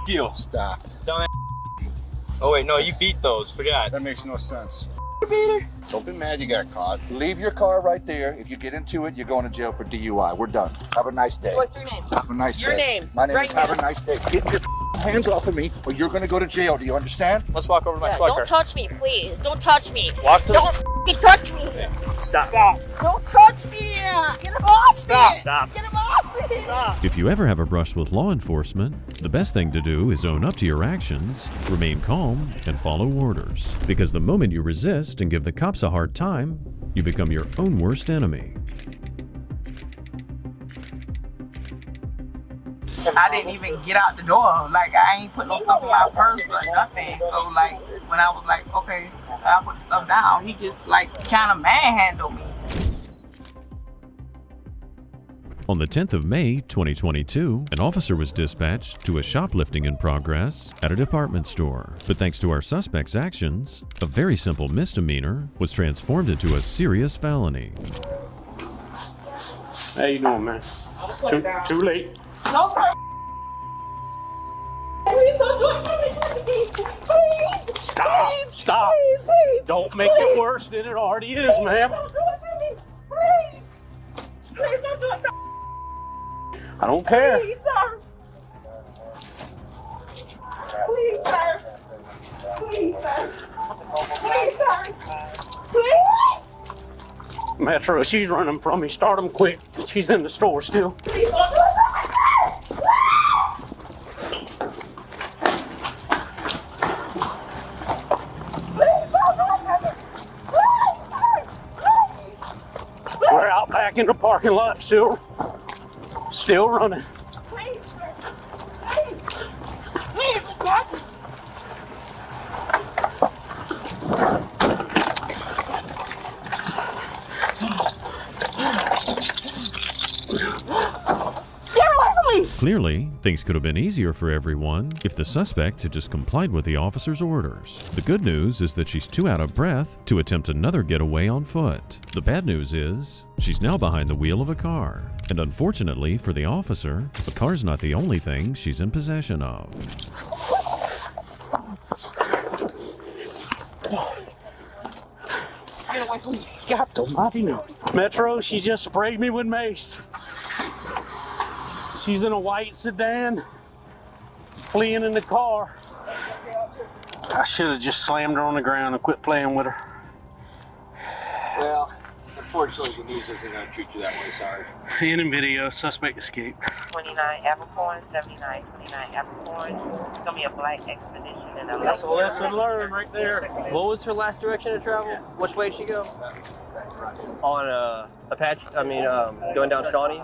you. Stop. Dumbass. Oh wait, no, you beat those. Forgot. That makes no sense. Don't be mad you got caught. Leave your car right there. If you get into it, you're going to jail for DUI. We're done. Have a nice day. What's your name? Have a nice Your day. name. My name Right is Have now. a nice day. Get your hands off of me or you're going to go to jail. Do you understand? Let's walk over to my Yeah, squad don't car. touch me, please. Don't touch me. Walk to the. Don't f***ing touch me. Stop. Don't touch me. Get him off me. Stop. Get him off me. Stop. If you ever have a brush with law enforcement, the best thing to do is own up to your actions, remain calm, and follow orders. Because the moment you resist and give the cops a hard time, you become your own worst enemy. I didn't even get out the door. Like, I ain't put no stuff in my purse or nothing. So, like, when I was like, okay, I'll put the stuff down, he just, like, kind of manhandled me. On the 10th of May, 2022, an officer was dispatched to a shoplifting in progress at a department store. But thanks to our suspect's actions, a very simple misdemeanor was transformed into a serious felony. How you doing, man? Too late. No, sir. Please don't do it for me. Please. Stop. Please. Stop. Please, please. Don't make it worse than it already is, ma'am. Don't do it for me. Please. Please don't do it for me. I don't care. Please, sir. Please, sir. Please, sir. Please, sir. Please. Metro, she's running from me. Start them quick. She's in the store still. Please don't do it. We're out back in the parking lot still running. Please, sir. Please, please. Clearly, things could have been easier for everyone if the suspect had just complied with the officer's orders. The good news is that she's too out of breath to attempt another getaway on foot. The bad news is, she's now behind the wheel of a car. And unfortunately for the officer, the car's not the only thing she's in possession of. Get away from me. Got the mighty nose. Metro, she just sprayed me with mace. She's in a white sedan, fleeing in the car. I should have just slammed her on the ground and quit playing with her. Well, unfortunately, the news isn't going to treat you that way, sorry. In video, suspect escaped. 29 Abercorn, 79, 29 Abercorn. It's gonna be a black expedition in LA. That's a lesson learned right there. What was her last direction of travel? Which way did she go? On Apache, going down Shawnee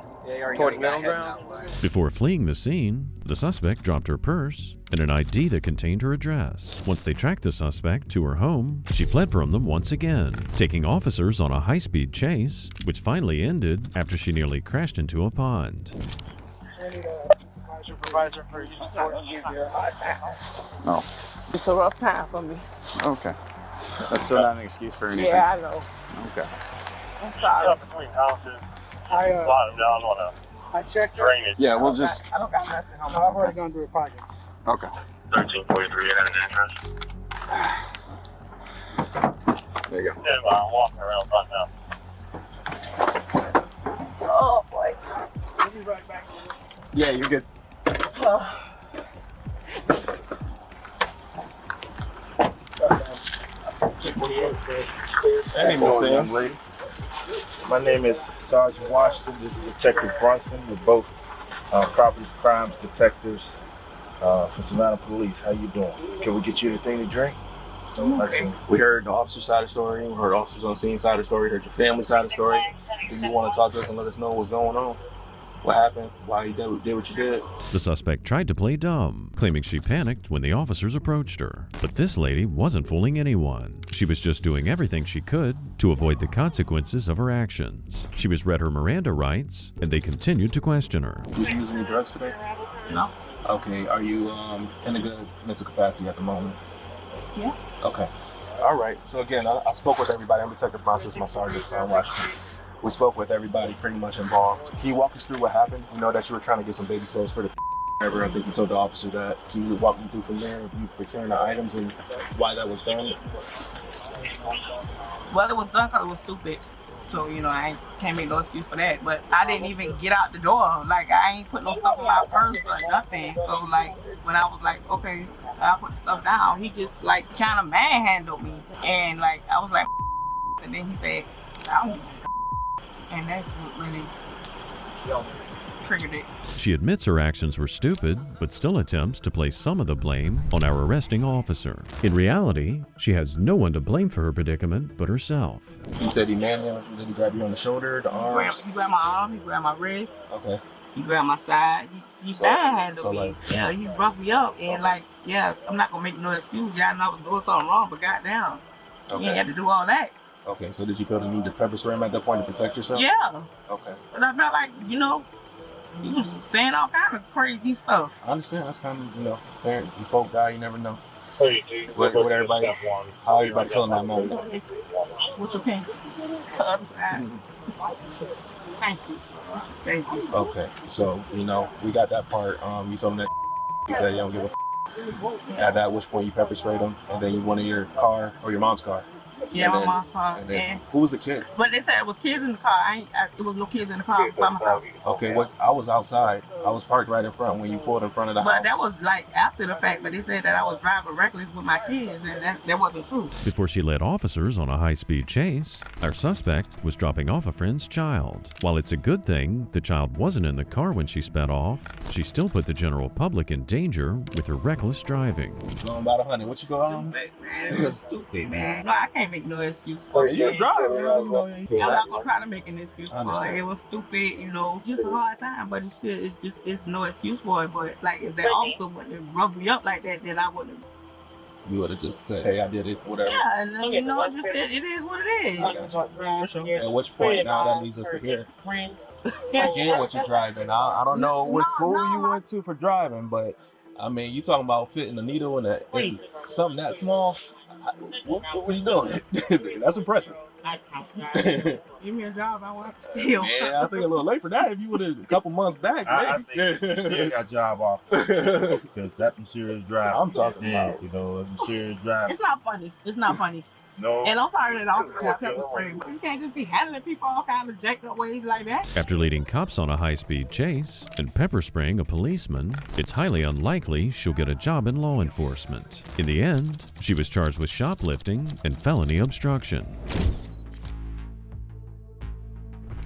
towards Middle Ground. Before fleeing the scene, the suspect dropped her purse and an ID that contained her address. Once they tracked the suspect to her home, she fled from them once again, taking officers on a high-speed chase, which finally ended after she nearly crashed into a pond. Supervisor for you. No. It's a rough time for me. Okay. That's still not an excuse for anything. Yeah, I know. Okay. I'm sorry. I checked her. Yeah, we'll just. I don't got nothing on No, I've already gone through her pockets. Okay. 1343, you had an address? There you go. Yeah, I'm walking around right now. Oh boy. I'll be right back. Yeah, you're good. My name is Sergeant Washington. This is Detective Brunson. We're both property crimes detectives for Savannah Police. How you doing? Can we get you anything to drink? We heard the officer side of the story, we heard officers on scene side of the story, heard your family side of the story. Do you want to talk to us and let us know what's going on? What happened? Why you did what you did? The suspect tried to play dumb, claiming she panicked when the officers approached her. But this lady wasn't fooling anyone. She was just doing everything she could to avoid the consequences of her actions. She was read her Miranda rights, and they continued to question her. Did you use any drugs today? No. Okay, are you in a good mental capacity at the moment? Yeah. Okay. All right. So again, I spoke with everybody. I'm Detective Francis, my sergeant, Sam Washington. We spoke with everybody pretty much involved. Can you walk us through what happened? We know that you were trying to get some baby clothes for the Whatever, I think you told the officer that. Can you walk me through from there, you procuring the items and why that was done? Well, it was done because it was stupid. So, you know, I can't make no excuse for that. But I didn't even get out the door. Like, I ain't put no stuff in my purse or nothing. So, like, when I was like, okay, I'll put the stuff down, he just, like, kind of manhandled me. And, like, I was like, and then he said, I don't give a. And that's what really triggered it. She admits her actions were stupid, but still attempts to place some of the blame on our arresting officer. In reality, she has no one to blame for her predicament but herself. You said he manhandled you. Did he grab you on the shoulder, the arms? He grabbed my arm, he grabbed my wrist, Okay. he grabbed my side, he manhandled me. like- Yeah, he roughed me up, and like, yeah, I'm not gonna make no excuse. Y'all know I was doing something wrong, but goddamn, you ain't had to do all that. Okay, so did you feel the need to pepper spray him at that point to protect yourself? Yeah, Okay. but I felt like, you know, he was saying all kind of crazy stuff. I understand. That's kind of, you know, parent, you folk guy, you never know. 32. What everybody, how everybody feeling that moment? What's your pen? To the other side. Thank you. Thank you. Okay, so, you know, we got that part. You told him that he said you don't give a at that which point you pepper sprayed him, and then you went in your car, or your mom's car. Yeah, And my then- mom's car. And then, And, who was the kid? but they said it was kids in the car. It was no kids in the car. I was by myself. Okay, what? I was outside. I was parked right in front when you pulled in front of the house. But that was like after the fact. But they said that I was driving reckless with my kids, and that wasn't true. Before she led officers on a high-speed chase, our suspect was dropping off a friend's child. While it's a good thing the child wasn't in the car when she sped off, she still put the general public in danger with her reckless driving. Going about 100. What you go on? Stupid, man. It was stupid, man. No, I can't make no excuse Oh, for it. you drive. I'm not gonna try to make an excuse for it. It was stupid, you know, just a hard time. But it's no excuse for it. But like, if that officer wouldn't rough me up like that, then I wouldn't. You would have just said, hey, I did it, whatever. Yeah, and then, you know, it is what it is. At which point, now that leads us to here. I get what you're driving. I don't know what school you went to for driving, but I mean, you talking about fitting a needle in something that small. What were you doing? That's impressive. Give me a job, I want to steal. Yeah, I think a little late for that. If you would have a couple months back, I maybe. think you still got job offers because that's some serious driving. I'm talking about. You know, some serious driving. It's not funny. It's not funny. No. And I'm sorry that officer got pepper spray, but you can't just be handling people all kinds of jacked up ways like that. After leading cops on a high-speed chase and pepper spraying a policeman, it's highly unlikely she'll get a job in law enforcement. In the end, she was charged with shoplifting and felony obstruction.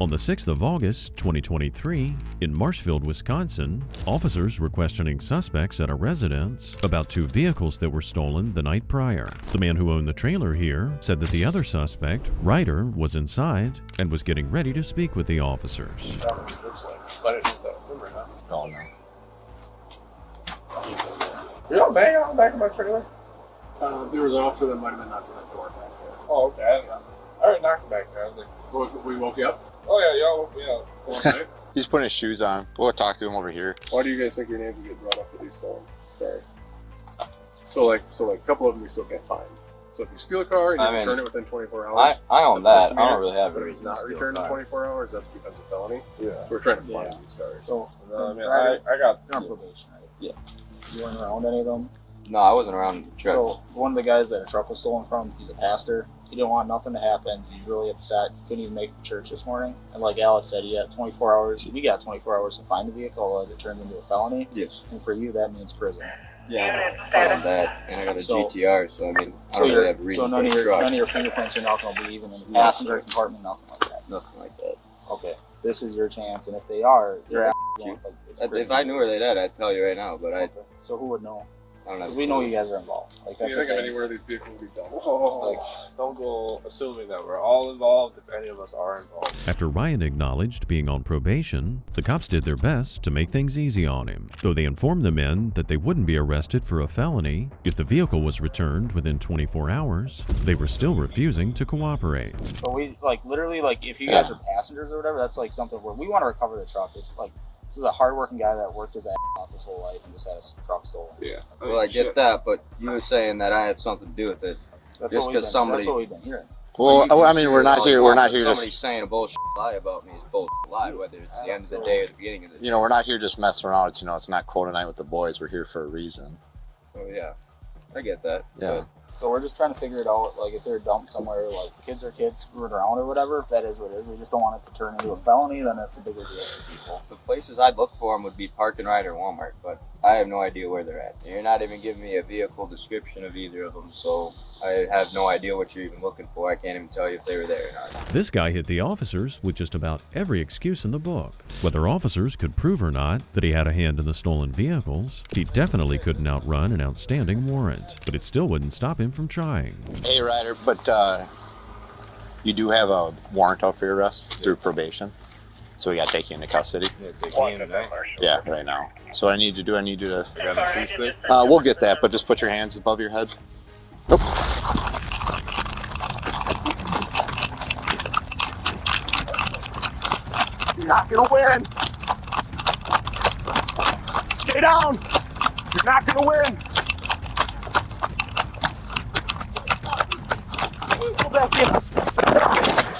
On the 6th of August, 2023, in Marshfield, Wisconsin, officers were questioning suspects at a residence about 2 vehicles that were stolen the night prior. The man who owned the trailer here said that the other suspect, Ryder, was inside and was getting ready to speak with the officers. You don't bang on the back of my trailer? There was an officer that might have been knocking on the door. Oh, okay. I heard knocking back there. I was like, We woke you up. oh, yeah, y'all woke me up. He's putting his shoes on. We'll talk to him over here. Why do you guys think your names get brought up with these stolen cars? So like a couple of them we still can't find. So if you steal a car and you return it within 24 hours, I own that's that. I don't misdemeanor. really have But it. if it's not returned in 24 hours, that's because of felony. Yeah. So we're trying to find these cars. So, I mean, I got. You're on probation, right? Yeah. You weren't around any of them? No, I wasn't around the truck. So, one of the guys that a truck was stolen from, he's a pastor. He didn't want nothing to happen. He's really upset. He couldn't even make it to church this morning. And like Alex said, he had 24 hours. We got 24 hours to find the vehicle as it turns into a felony. Yes. And for you, that means prison. Yeah, I own that, and I got a So- GTR, so I mean, I So, don't really have a reason none for of a your truck. none of your fingerprints or nothing will be even in the passenger compartment, nothing like that. Nothing like that. Okay. This is your chance, and if they are, you're going, like, it's If prison. I knew where they at, I'd tell you right now, but I Okay. So who would know? don't know. Because we know you guys are involved. Like Can that's you think of okay. anywhere these vehicles would be done? Like, don't go assuming that we're all involved if any of us are involved. After Ryan acknowledged being on probation, the cops did their best to make things easy on him, though they informed the men that they wouldn't be arrested for a felony if the vehicle was returned within 24 hours. They were still refusing to cooperate. But we literally if you guys are passengers or whatever, that's like something where we want to recover the truck. It's like this is a hardworking guy that worked his ass off his whole life and just had his truck stolen. Yeah. Well, I get that, but you were saying that I had something to do with it. That's Just what we've 'cause been, somebody- That's what we've been hearing. Well, I mean, we're not here. We're not here Somebody just. saying a bullshit lie about me is bullshit lie, whether it's the end of the day or the beginning of the day. You know, we're not here just messing around. It's, you know, it's not quota night with the boys. We're here for a reason. Oh yeah, I get that. Yeah. So we're just trying to figure it out. Like if they're dumped somewhere, like kids are kids screwing around or whatever, that is what it is. We just don't want it to turn into a felony. Then it's a bigger deal for people. The places I'd look for them would be Park and Ride or Walmart, but I have no idea where they're at. You're not even giving me a vehicle description of either of them, so I have no idea what you're even looking for. I can't even tell you if they were there or not. This guy hit the officers with just about every excuse in the book. Whether officers could prove or not that he had a hand in the stolen vehicles, he definitely couldn't outrun an outstanding warrant, but it still wouldn't stop him from trying. Hey, Ryder, but you do have a warrant out for your arrest through probation, so we got to take you into custody. Yeah, take me in, right? Yeah, right now. So what I need you to do, I need you to. Grab my shoes quick. We'll get that, but just put your hands above your head. Nope. You're not gonna win. Stay down. You're not gonna win. Go back in.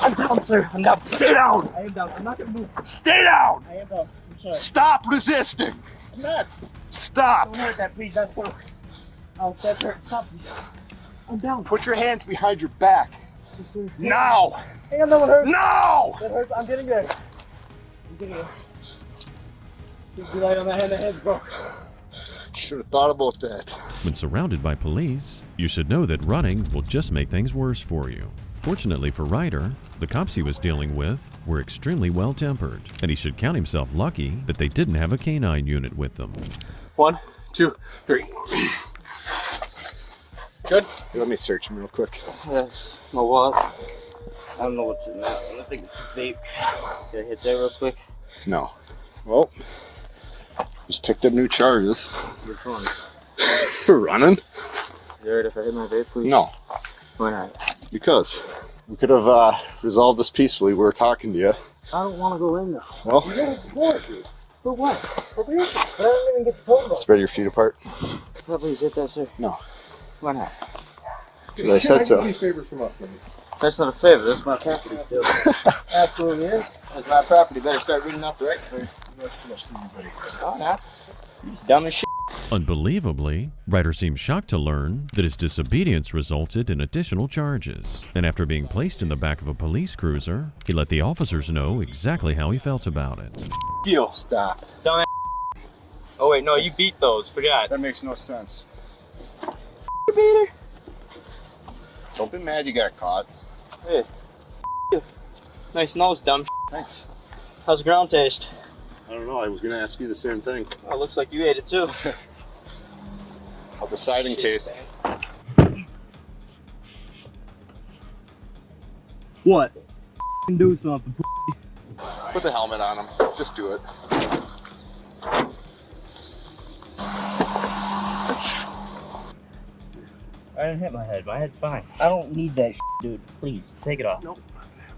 I'm down, sir. I'm down. Stay down. I am down. I'm not gonna move. Stay down. I am down. I'm sorry. Stop resisting. I'm not. Stop. Don't hurt that, please. That's work. Oh, that's hurt. Stop. I'm down. Put your hands behind your back. Now. Hang on, that one hurts. No. That hurts. I'm getting there. I'm getting there. Just rely on that hand. The hand's broke. Should have thought about that. When surrounded by police, you should know that running will just make things worse for you. Fortunately for Ryder, the cops he was dealing with were extremely well-tempered, and he should count himself lucky that they didn't have a canine unit with them. 1, 2, 3. Good. Let me search him real quick. That's my wallet. I don't know what's in that. I think it's a vape. Can I hit that real quick? No. Well, just picked up new charges. Which one? For running? You alright if I hit my vape, please? No. Why not? Because we could have resolved this peacefully. We were talking to you. I don't want to go in there. Well, You gotta support, dude. For what? For probation. I don't even get told about. spread your feet apart. Can I please hit that, sir? No. Why not? I said so. Favors from us, buddy. That's not a favor. That's my property. Still. Absolutely is. That's my property. Better start reading off the right first. Oh, nah. You're dumb as shit. Unbelievably, Ryder seemed shocked to learn that his disobedience resulted in additional charges, and after being placed in the back of a police cruiser, he let the officers know exactly how he felt about it. Deal. Stop. Dumb. Oh wait, no, you beat those. Forgot. That makes no sense. You beat her. Don't be mad you got caught. Hey. Nice nose, dumb. Thanks. How's the ground taste? I don't know. I was going to ask you the same thing. Oh, looks like you ate it too. I'll decide in case. What? Do something. Put the helmet on him. Just do it. I didn't hit my head. My head's fine. I don't need that dude. Please, take it off. Nope.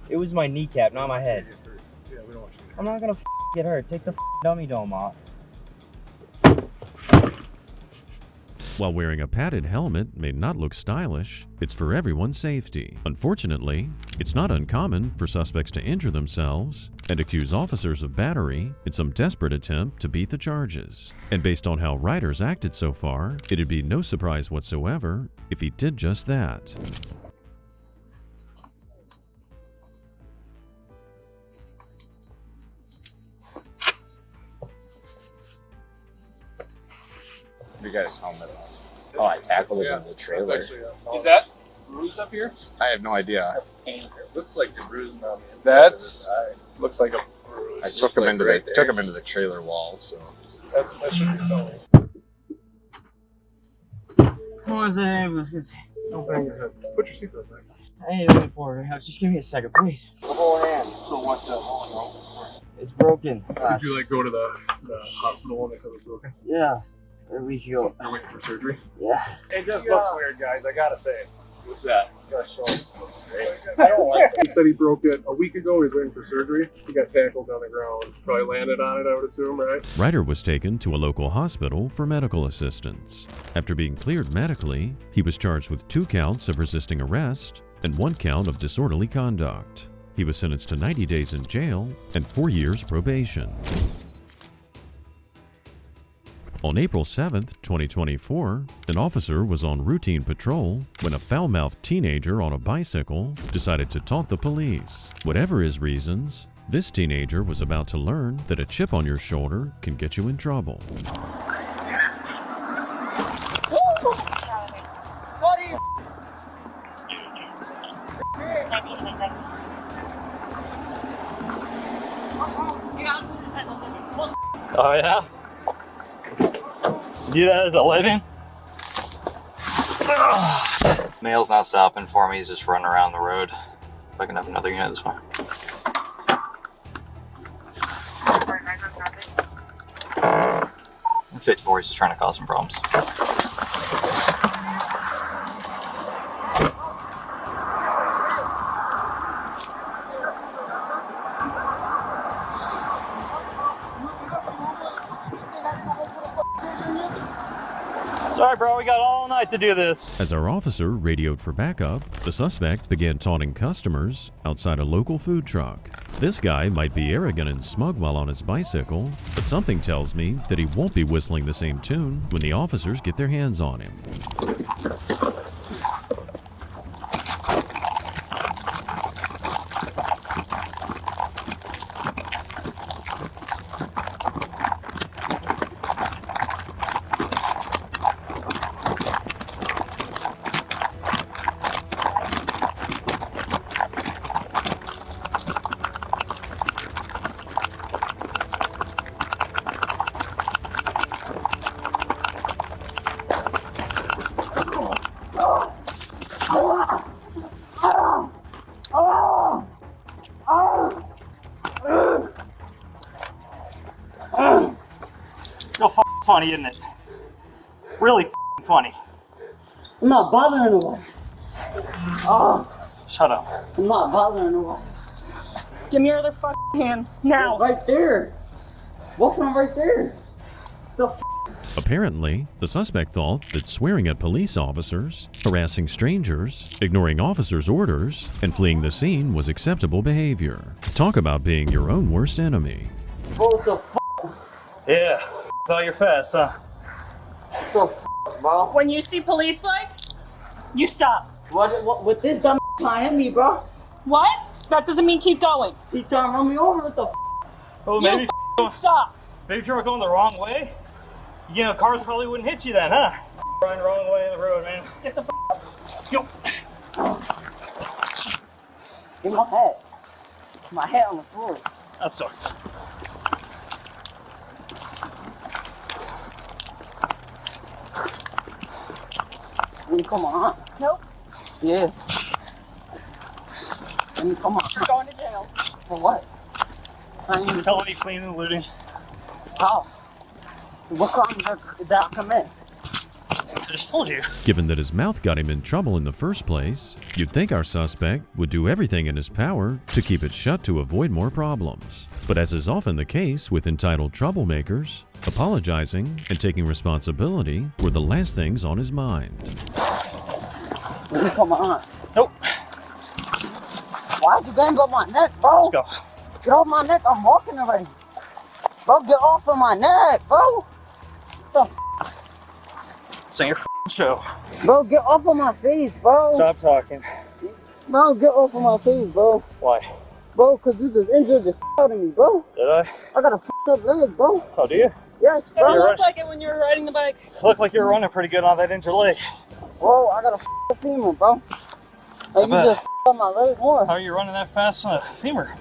It was my kneecap, not my head. Yeah, we don't want you to. I'm not gonna get hurt. Take the dummy dome off. While wearing a padded helmet may not look stylish, it's for everyone's safety. Unfortunately, it's not uncommon for suspects to injure themselves and accuse officers of battery in some desperate attempt to beat the charges. And based on how Ryder's acted so far, it'd be no surprise whatsoever if he did just that. You got his helmet on. Oh, I tackled him in the trailer. Is that bruised up here? I have no idea. It looks like the bruised on the inside. That's looks like a bruise. I took him into the trailer wall, so. That should be going. What was that? Don't bring it. Put your seatbelt back. I ain't waiting for it. Just give me a second, please. The whole hand. So what? It's broken. Did you like go to the hospital when they said it was broken? Yeah. A week ago. You're waiting for surgery? Yeah. It just looks weird, guys. I gotta say. What's that? I don't like it. He said he broke it a week ago. He's waiting for surgery. He got tackled on the ground. Probably landed on it, I would assume, right? Ryder was taken to a local hospital for medical assistance. After being cleared medically, he was charged with 2 counts of resisting arrest and 1 count of disorderly conduct. He was sentenced to 90 days in jail and 4 years probation. On April 7, 2024, an officer was on routine patrol when a foul-mouthed teenager on a bicycle decided to taunt the police. Whatever his reasons, this teenager was about to learn that a chip on your shoulder can get you in trouble. Oh yeah? Do that as a living? Mail's not stopping for me, he's just running around the road. If I can have another unit, that's fine. 54, he's just trying to cause some problems. Sorry, bro, we got all night to do this. As our officer radioed for backup, the suspect began taunting customers outside a local food truck. This guy might be arrogant and smug while on his bicycle, but something tells me that he won't be whistling the same tune when the officers get their hands on him. So funny, isn't it? Really funny. I'm not bothering nobody. Oh, shut up. I'm not bothering nobody. Give me your other hand now. Right there. Both of them right there. The Apparently, the suspect thought that swearing at police officers, harassing strangers, ignoring officers' orders, and fleeing the scene was acceptable behavior. Talk about being your own worst enemy. What the Yeah, thought you're fast, huh? bro? When you see police lights, you stop. What with this dumb behind me, bro? What? That doesn't mean keep going. He trying to run me over with the Oh, maybe stop. Maybe if you were going the wrong way, you know, cars probably wouldn't hit you then, huh? Running the wrong way in the road, man. Get the up. Let's go. Get my hat. My hat on the floor. That sucks. Let me come on. Nope. Yeah. Let me come on. You're going to jail. For what? Felony cleaning and looting. How? What crime did that come in? I just told you. Given that his mouth got him in trouble in the first place, you'd think our suspect would do everything in his power to keep it shut to avoid more problems. But as is often the case with entitled troublemakers, apologizing and taking responsibility were the last things on his mind. Let me come on. Nope. Why'd you gang up my neck, bro? Let's go. Get off my neck, I'm walking already. Bro, get off of my neck, bro. What the This ain't your show. Bro, get off of my face, bro. Stop talking. Bro, get off of my face, bro. Why? Bro, cause you just injured the out of me, bro. Did I? I got a up leg, bro. Oh, do you? Yes, It bro. looked like it when you were riding the bike. Looked like you were running pretty good on that injured leg. Bro, I got a femur, bro. Like, you bet. just up my leg more. How are you running that fast on a femur?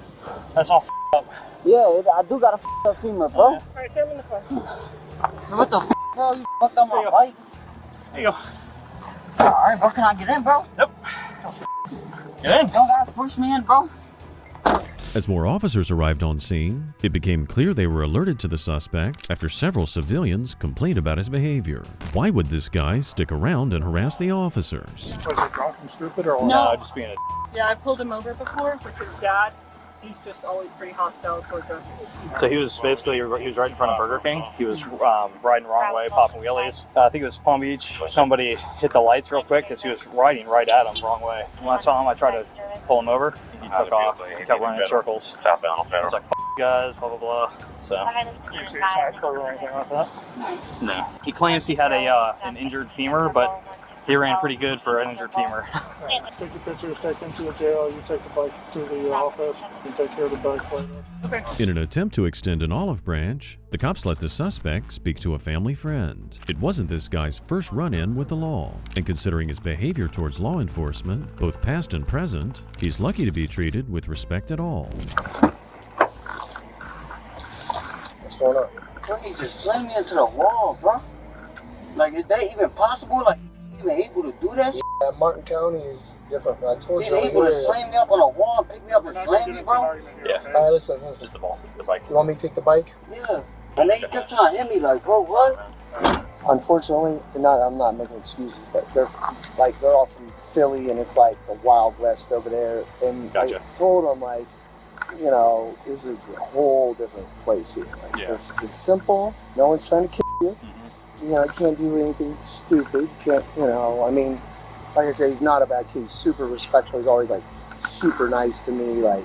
That's all up. Yeah, I do got a up femur, bro. Alright, throw him in the car. What the hell? You fucked up my bike? There you go. Alright, bro, can I get in, bro? Yep. Get in. You don't gotta push me in, bro. As more officers arrived on scene, it became clear they were alerted to the suspect after several civilians complained about his behavior. Why would this guy stick around and harass the officers? Was it drunk and stupid or what? No. Just being a Yeah, I pulled him over before with his dad, He's just always pretty hostile towards us. So he was basically, he was right in front of Burger King. He was riding the wrong way, popping wheelies. I think it was Palm Beach. Somebody hit the lights real quick because he was riding right at him the wrong way. When I saw him, I tried to pull him over. He took off. He kept running in circles. I was like, "F you guys, blah, blah, blah." So, or anything like that? No. He claims he had an injured femur, but he ran pretty good for an injured femur. Take your pictures, take them to the jail, you take the bike to the office, and take care of the bike later. Okay. In an attempt to extend an olive branch, the cops let the suspect speak to a family friend. It wasn't this guy's first run-in with the law, and considering his behavior towards law enforcement, both past and present, he's lucky to be treated with respect at all. What's going on? Bro, he just slammed me into the wall, bro. Like, is that even possible? Like, is he even able to do that? Yeah, Martin County is different. I told He's you. able to slam me up on a wall and pick me up and slam me, bro? Yeah. All right, listen. Just the ball, the bike. You want me to take the bike? Yeah. And then he kept trying to hit me like, bro, what? Unfortunately, I'm not making excuses, but they're all from Philly, and it's like the Wild West over there. And Gotcha. I told them, like, you know, this is a whole different place here. Like, it's simple. No one's trying to kill you. You know, you can't do anything stupid. You can't, you know, I mean, like I said, he's not a bad kid. He's super respectful. He's always, like, super nice to me. Like,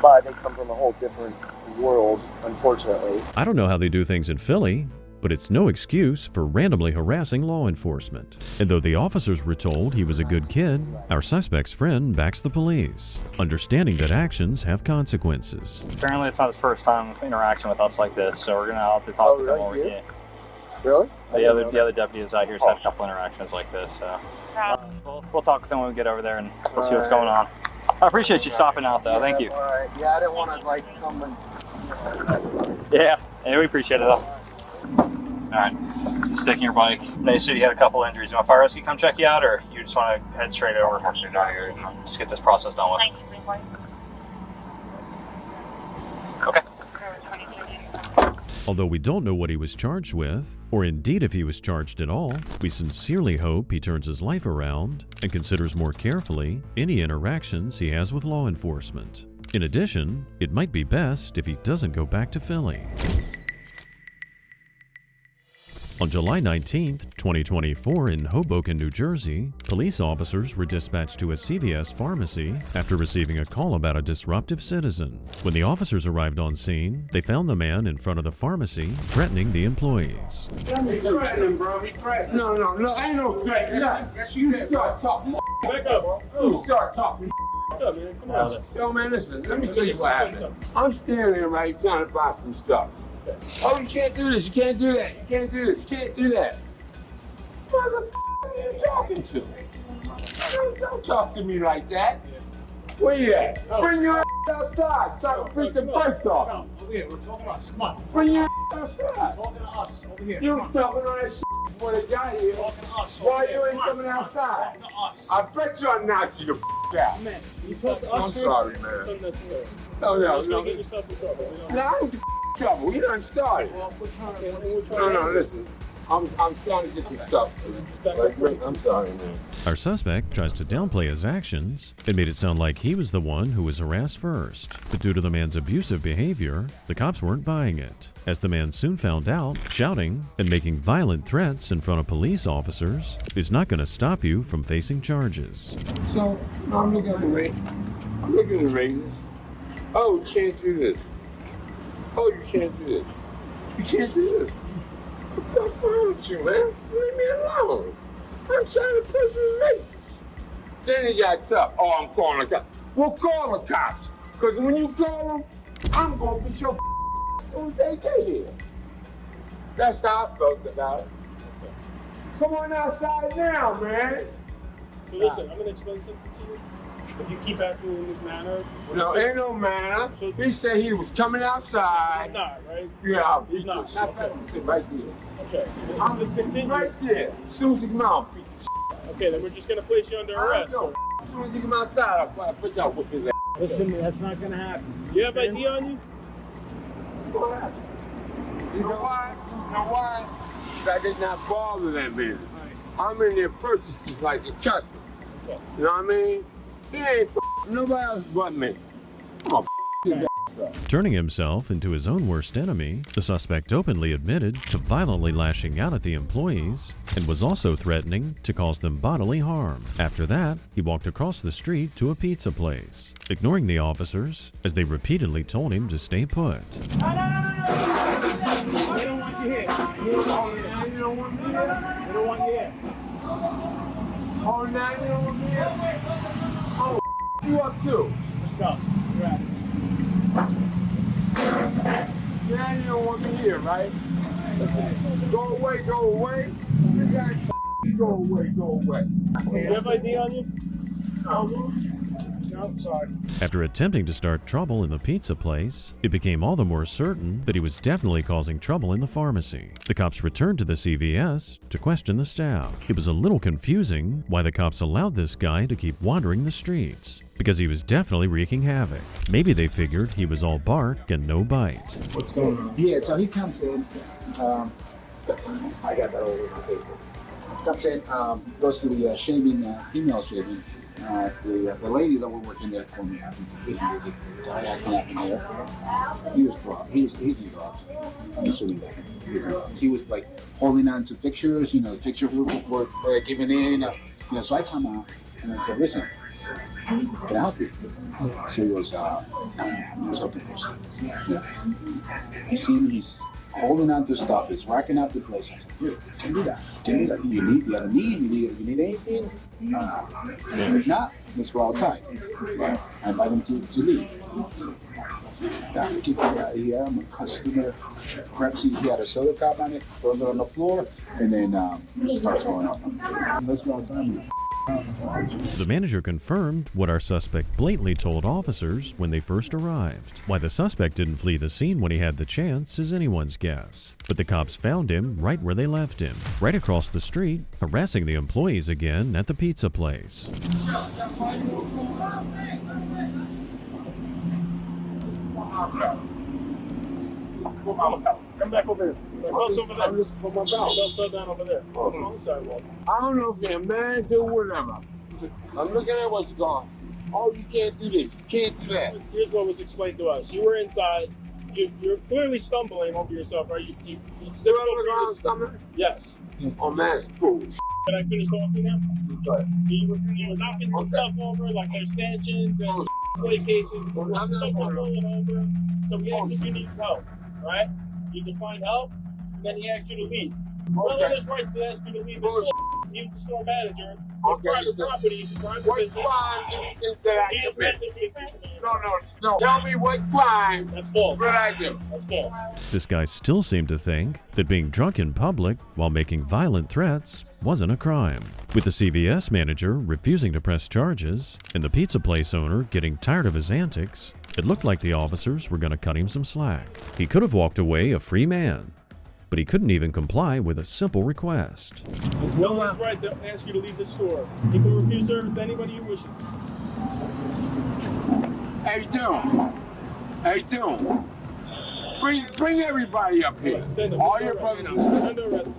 but they come from a whole different world, unfortunately. I don't know how they do things in Philly, but it's no excuse for randomly harassing law enforcement. And though the officers were told he was a good kid, our suspect's friend backs the police, understanding that actions have consequences. Apparently, it's not his first time interaction with us like this, so we're gonna have to talk with him more. Yeah. Really? The other deputies out here's had a couple interactions like this, so we'll talk with him when we get over there and we'll see what's going on. I appreciate you stopping out, though. Thank you. All right. Yeah, I didn't want to, like, come and... Yeah, we appreciate it, though. Alright, just taking your bike. Now you said you had a couple injuries. You want fire rescue come check you out, or you just want to head straight over down here and just get this process done with? Okay. Although we don't know what he was charged with, or indeed if he was charged at all, we sincerely hope he turns his life around and considers more carefully any interactions he has with law enforcement. In addition, it might be best if he doesn't go back to Philly. On July 19, 2024, in Hoboken, New Jersey, police officers were dispatched to a CVS pharmacy after receiving a call about a disruptive citizen. When the officers arrived on scene, they found the man in front of the pharmacy threatening the employees. He's threatening, bro. He threatening. No, ain't no threatening. You start talking. Back up, bro. You start talking. Come on. Yo, man, listen. Let me tell you what happened. I'm standing there, right, trying to buy some stuff. Oh, you can't do this, you can't do that, you can't do this, you can't do that. Motherfucker, who are you talking to? Don't talk to me like that. Where you at? Bring your ass outside so I can bring some bikes off. Over here, we're talking to us. Come on. Bring your ass outside. Talking to us. Over here. You was talking on that shit before they got here. Talking to us. Why you ain't coming outside? Talking to us. I bet you I knocked you the out. Man, you talk to us I'm first. sorry, man. It's unnecessary. No. You're just gonna get yourself in trouble. No, I'm in trouble. We done started. Well, we're trying to. No, listen. I'm trying to get some stuff. I'm sorry, man. Our suspect tries to downplay his actions and made it sound like he was the one who was harassed first. But due to the man's abusive behavior, the cops weren't buying it, as the man soon found out shouting and making violent threats in front of police officers is not going to stop you from facing charges. So, I'm looking at the race. Oh, you can't do this. Oh, you can't do this. You can't do this. What's wrong with you, man? Leave me alone. I'm trying to put you in laces. Then he got tough. Oh, I'm calling the cops. Well, call the cops. Because when you call them, I'm going to put your as soon as they get here. That's how I felt about it. Come on outside now, man. So listen, I'm gonna explain something to you. If you keep acting in this manner, No, ain't no manner. So he said he was coming outside. he's not, right? Yeah, He's not. Sit right there. Okay. I'm just continue right there. As soon as he come out. Okay, then we're just gonna place you under arrest. As soon as he come outside, I'll put y'all whip his ass. Listen, that's not gonna happen. You have ID on you? What happened? You know why? Because I did not bother that man. I'm in there purchases like a customer. Okay. You know what I mean? He ain't nobody else but me. I'm gonna Turning himself into his own worst enemy, the suspect openly admitted to violently lashing out at the employees and was also threatening to cause them bodily harm. After that, he walked across the street to a pizza place, ignoring the officers as they repeatedly told him to stay put. They don't want you here. You don't want me here. They don't want you here. Oh, now you don't want me here? Oh, you up too? Let's go. Right. Now you don't want me here, right? Listen, go away, go away. You guys, go away, go away. You have ID on you? No, I'm sorry. After attempting to start trouble in the pizza place, it became all the more certain that he was definitely causing trouble in the pharmacy. The cops returned to the CVS to question the staff. It was a little confusing why the cops allowed this guy to keep wandering the streets, because he was definitely wreaking havoc. Maybe they figured he was all bark and no bite. What's going on? Yeah, so he comes in. I got that over my paper. Comes in, goes to the shaving, female shaving. The ladies that were working there called me up and said, listen, there's a guy acting up in there. He was drunk. He's in drugs. I'm assuming that. He was like holding on to fixtures, the fixtures were giving in. So I come out and I said, listen, can I help you? So he was looking for stuff. He seen me, he's holding on to stuff, he's racking up the place. I said, good, you can do that. You have a need, you need anything? If not, let's go outside. I invite him to leave. Keep it out here, I'm a customer. Perhaps he had a soda cup on it, throws it on the floor, and then starts going up. Let's go outside. The manager confirmed what our suspect blatantly told officers when they first arrived. Why the suspect didn't flee the scene when he had the chance is anyone's guess. But the cops found him right where they left him, right across the street, harassing the employees again at the pizza place. Come back over here. Belt's over there. I'm looking for my belt. Belt fell down over there. It's on the sidewalk. I don't know if you're a man or whatever. I'm looking at what's gone. Oh, you can't do this. You can't do that. Here's what was explained to us. You were inside. You're clearly stumbling over yourself, right? It's difficult for you to... Yes. Oh, man, it's cool. Did I finish talking now? So you were knocking some stuff over, like their stanchions and display cases. Stuff was rolling over. So we asked if you need help, right? You declined help, and then he asked you to leave. Well, it is right to ask you to leave the store. He's the store manager. It's private property. It's a private business. What crime do you think that I committed? No. Tell me what crime. That's false. What I do? That's false. This guy still seemed to think that being drunk in public while making violent threats wasn't a crime. With the CVS manager refusing to press charges and the pizza place owner getting tired of his antics, it looked like the officers were going to cut him some slack. He could have walked away a free man, but he couldn't even comply with a simple request. It's no one's right to ask you to leave the store. You can refuse service to anybody you wishes. Hey, Doom. Bring everybody up here. All your brothers. Under arrest.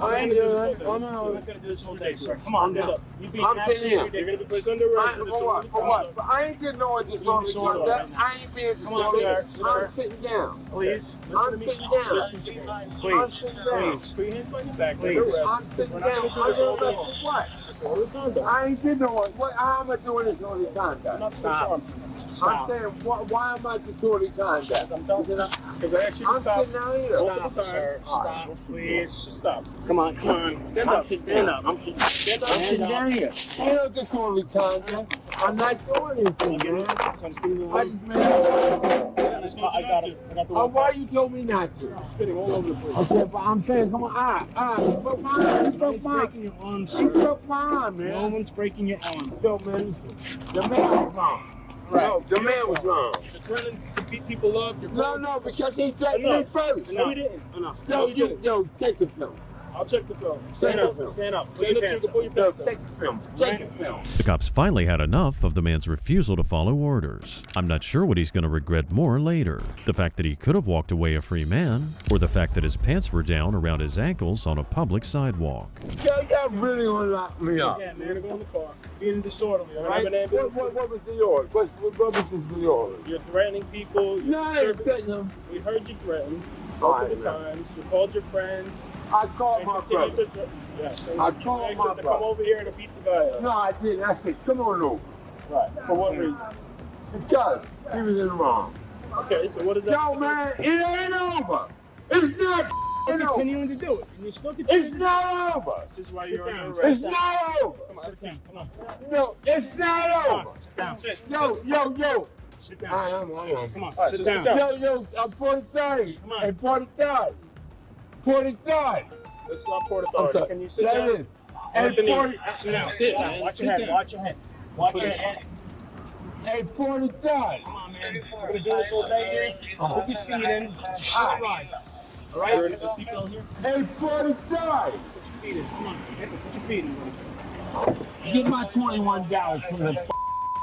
I ain't doing that. I'm not going to do this all day, sir. Come on, stand up. I'm sitting here. You're going to be placed under arrest. For what? I ain't getting no disorderly conduct. I ain't being disorderly. I'm sitting down. Please. I'm sitting down. Listen to me. Please. I'm sitting down. Please. Put your hands behind your back. Please. I'm sitting down. Under arrest for what? Disorderly conduct. I ain't did no what. How am I doing disorderly conduct? Stop. I'm saying, why am I disorderly conduct? I'm telling you that. Because I asked you to stop. I'm sitting down here. Stop, sir. Stop, please. Just stop. Come on. Stand up. Stand up. I'm sitting down here. Ain't no disorderly conduct. I'm not doing anything, man. I just made why you told me not to? I'm spitting all over the place. Okay, but I'm saying, come on, but mine, breaking your arm, sir. You broke my arm, man. No one's breaking your arm. Yo, man, listen. The man was wrong. Right. No, the man was wrong. You're threatening to beat people up. No, because he threatened me first. No, he didn't. Enough. Yo, take the film. I'll check the film. Stand up. Stand up. Stand up so you can pull your pants up. Take the film. Take the film. The cops finally had enough of the man's refusal to follow orders. I'm not sure what he's going to regret more later. The fact that he could have walked away a free man, or the fact that his pants were down around his ankles on a public sidewalk. Y'all really want to lock me up? Yeah, man, go in the car. Being disorderly, all Right? right? What was the order? What was the order? You're threatening people. No, I ain't threatening them. We heard you threaten All multiple right, times. You called your friends. I called my continued brother. to yes. And I you called asked my him to brother. come over here to beat the guy up. No, I didn't. I said, come on over. Right. For what reason? Because he was in the wrong. Okay, so what is that? Yo, man, it ain't over. It's not You're over. continuing to do it. And you're still continuing It's to not over. This is why you're under arrest. It's not over. Come on, sit down. Come on. No, it's not over. Sit down. Sit. Yo. Sit down. I am. Come on, All right, sit so down. Yo, I'm 43. Come on. I'm 43. 43. That's not Port I'm Authority. sorry. Can you sit That down? is. And 40. Sit down. Sit down. Watch your head. Watch your head. Watch your head. Hey, 43. Come on, man. We're gonna do this all day here. Put your feet in. It's a short ride. All right? The seatbelt here. Hey, 43. Put your feet in. Come on. Put your feet in. Get my $21 from the.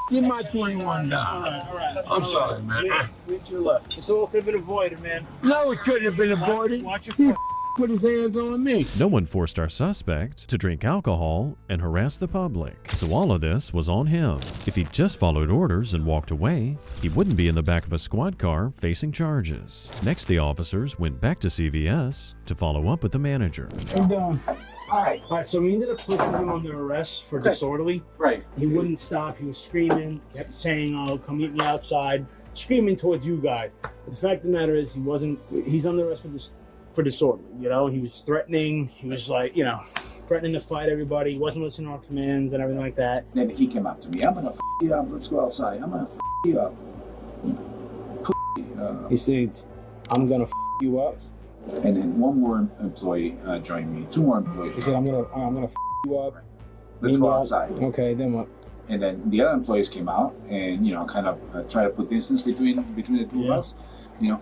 Get my $21. All right. I'm sorry, man. Lean to your left. This all could have been avoided, man. No, it couldn't have been avoided. Watch your He front. put his hands on me. No one forced our suspect to drink alcohol and harass the public, so all of this was on him. If he'd just followed orders and walked away, he wouldn't be in the back of a squad car facing charges. Next, the officers went back to CVS to follow up with the manager. And, all right, so we ended up putting him under arrest for disorderly. Right. He wouldn't stop. He was screaming, kept saying, "Oh, come meet me outside," screaming towards you guys. But the fact of the matter is, he's under arrest for disorderly. You know, he was threatening. He was like, threatening to fight everybody. He wasn't listening to our commands and everything like that. Then he came up to me. I'm gonna f you up. Let's go outside. I'm gonna f you up. He said, "I'm gonna f you up." And then one more employee joined me. Two more employees. He said, "I'm gonna f you up." Let's go outside. Okay, then what? And then the other employees came out and kind of try to put distance between the two of us. And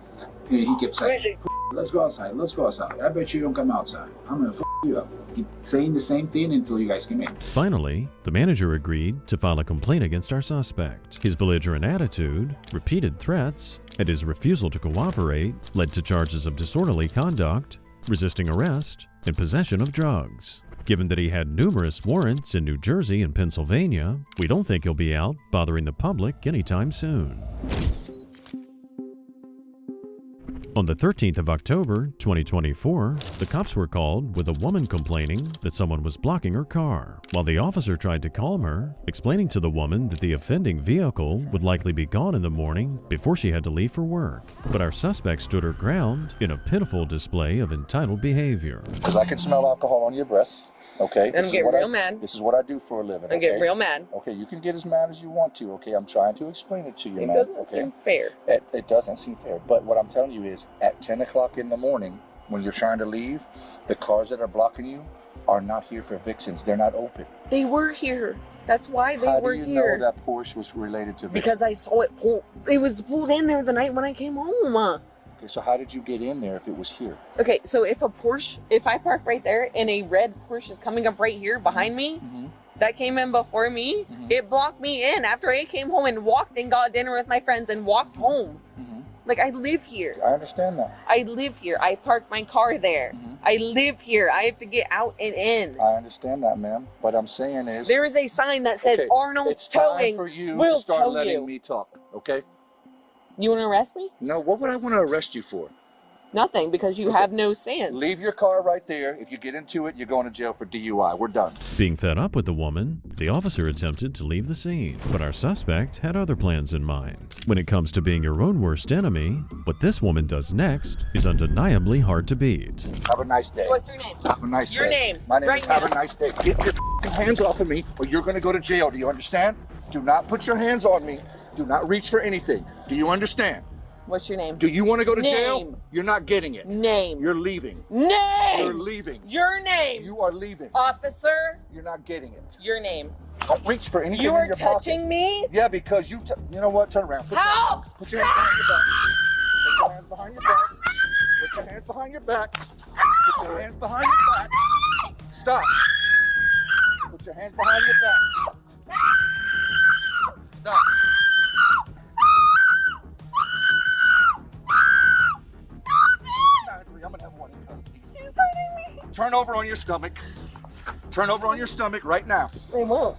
he kept saying, "Let's go outside. Let's go outside. I bet you don't come outside. I'm gonna f you up." Keep saying the same thing until you guys came in. Finally, the manager agreed to file a complaint against our suspect. His belligerent attitude, repeated threats, and his refusal to cooperate led to charges of disorderly conduct, resisting arrest, and possession of drugs. Given that he had numerous warrants in New Jersey and Pennsylvania, we don't think he'll be out bothering the public anytime soon. On the 13th of October, 2024, the cops were called with a woman complaining that someone was blocking her car. While the officer tried to calm her, explaining to the woman that the offending vehicle would likely be gone in the morning before she had to leave for work. But our suspect stood her ground in a pitiful display of entitled behavior. Because I can smell alcohol on your breath. Okay. I'm getting real mad. This is what I do for a living. I'm getting real mad. Okay, you can get as mad as you want to. Okay, I'm trying to explain it to you. It man. doesn't Okay? seem fair. It doesn't seem fair. But what I'm telling you is, at 10 o'clock in the morning, when you're trying to leave, the cars that are blocking you are not here for vixens. They're not open. They were here. That's why they were How do you here. know that Porsche was related to vixens? Because I saw it pull. It was pulled in there the night when I came home. Okay, so how did you get in there if it was here? Okay, so if I park right there and a red Porsche is coming up right here behind me, that came in before me, it blocked me in after I came home and walked and got dinner with my friends and walked home. Like, I live here. I understand that. I live here. I parked my car there. I live here. I have to get out and in. I understand that, ma'am. What I'm saying is... There is a sign that says Arnold's it's time Towing for you will to start tow letting you. me talk, okay? You want to arrest me? No, what would I want to arrest you for? Nothing, because you have no stance. Leave your car right there. If you get into it, you're going to jail for DUI. We're done. Being fed up with the woman, the officer attempted to leave the scene, but our suspect had other plans in mind. When it comes to being your own worst enemy, what this woman does next is undeniably hard to beat. Have a nice day. What's your name? Have a nice Your day. name. My name Right is Have now. a nice day. Get your hands off of me or you're going to go to jail. Do you understand? Do not put your hands on me. Do not reach for anything. Do you understand? What's your name? Do you want to go to jail? Name. You're not getting it. Name. You're leaving. Name. You're leaving. Your name. You are leaving. Officer. You're not getting it. Your name. Don't reach for anything You in are your touching pocket. me? Yeah, because you know what? Turn around. Help! Put your hands behind your back. Put your hands behind your back. Put Put your hands behind your back. Put your hands behind your back. Stop. Put your hands behind your back. Stop. I'm gonna have one in custody. She's hurting me. Turn over on your stomach. Turn over on your stomach right now. I won't.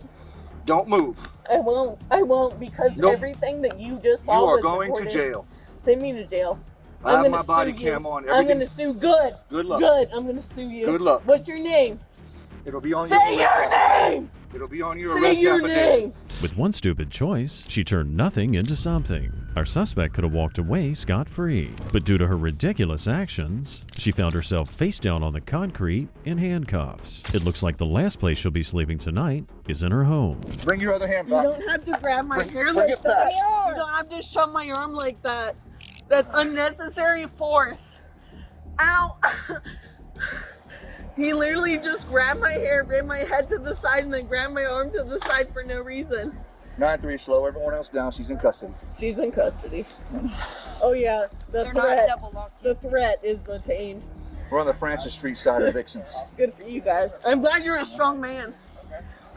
Don't move. I won't. I won't because Nope. everything that you just saw You are was going to recorded. jail. Send me to jail. I have I'm my gonna body sue you. cam on. I'm gonna Everything's- sue. Good. Good luck. Good. I'm gonna sue you. Good luck. What's your name? It'll be on Say your your name. It'll be on your Say arrest your affidavit. name. With one stupid choice, she turned nothing into something. Our suspect could have walked away scot-free, but due to her ridiculous actions, she found herself face down on the concrete in handcuffs. It looks like the last place she'll be sleeping tonight is in her home. Bring your other hand You back. don't have to grab my hair bring like it that. back. You don't have to shove my arm like that. That's unnecessary force. Ow. He literally just grabbed my hair, ran my head to the side, and then grabbed my arm to the side for no reason. 9-3, slow everyone else down. She's in custody. She's in custody. Oh yeah, They're not double locked. the threat is attained. We're on the Francis Street side of Vixens. Good for you guys. I'm glad you're a strong man.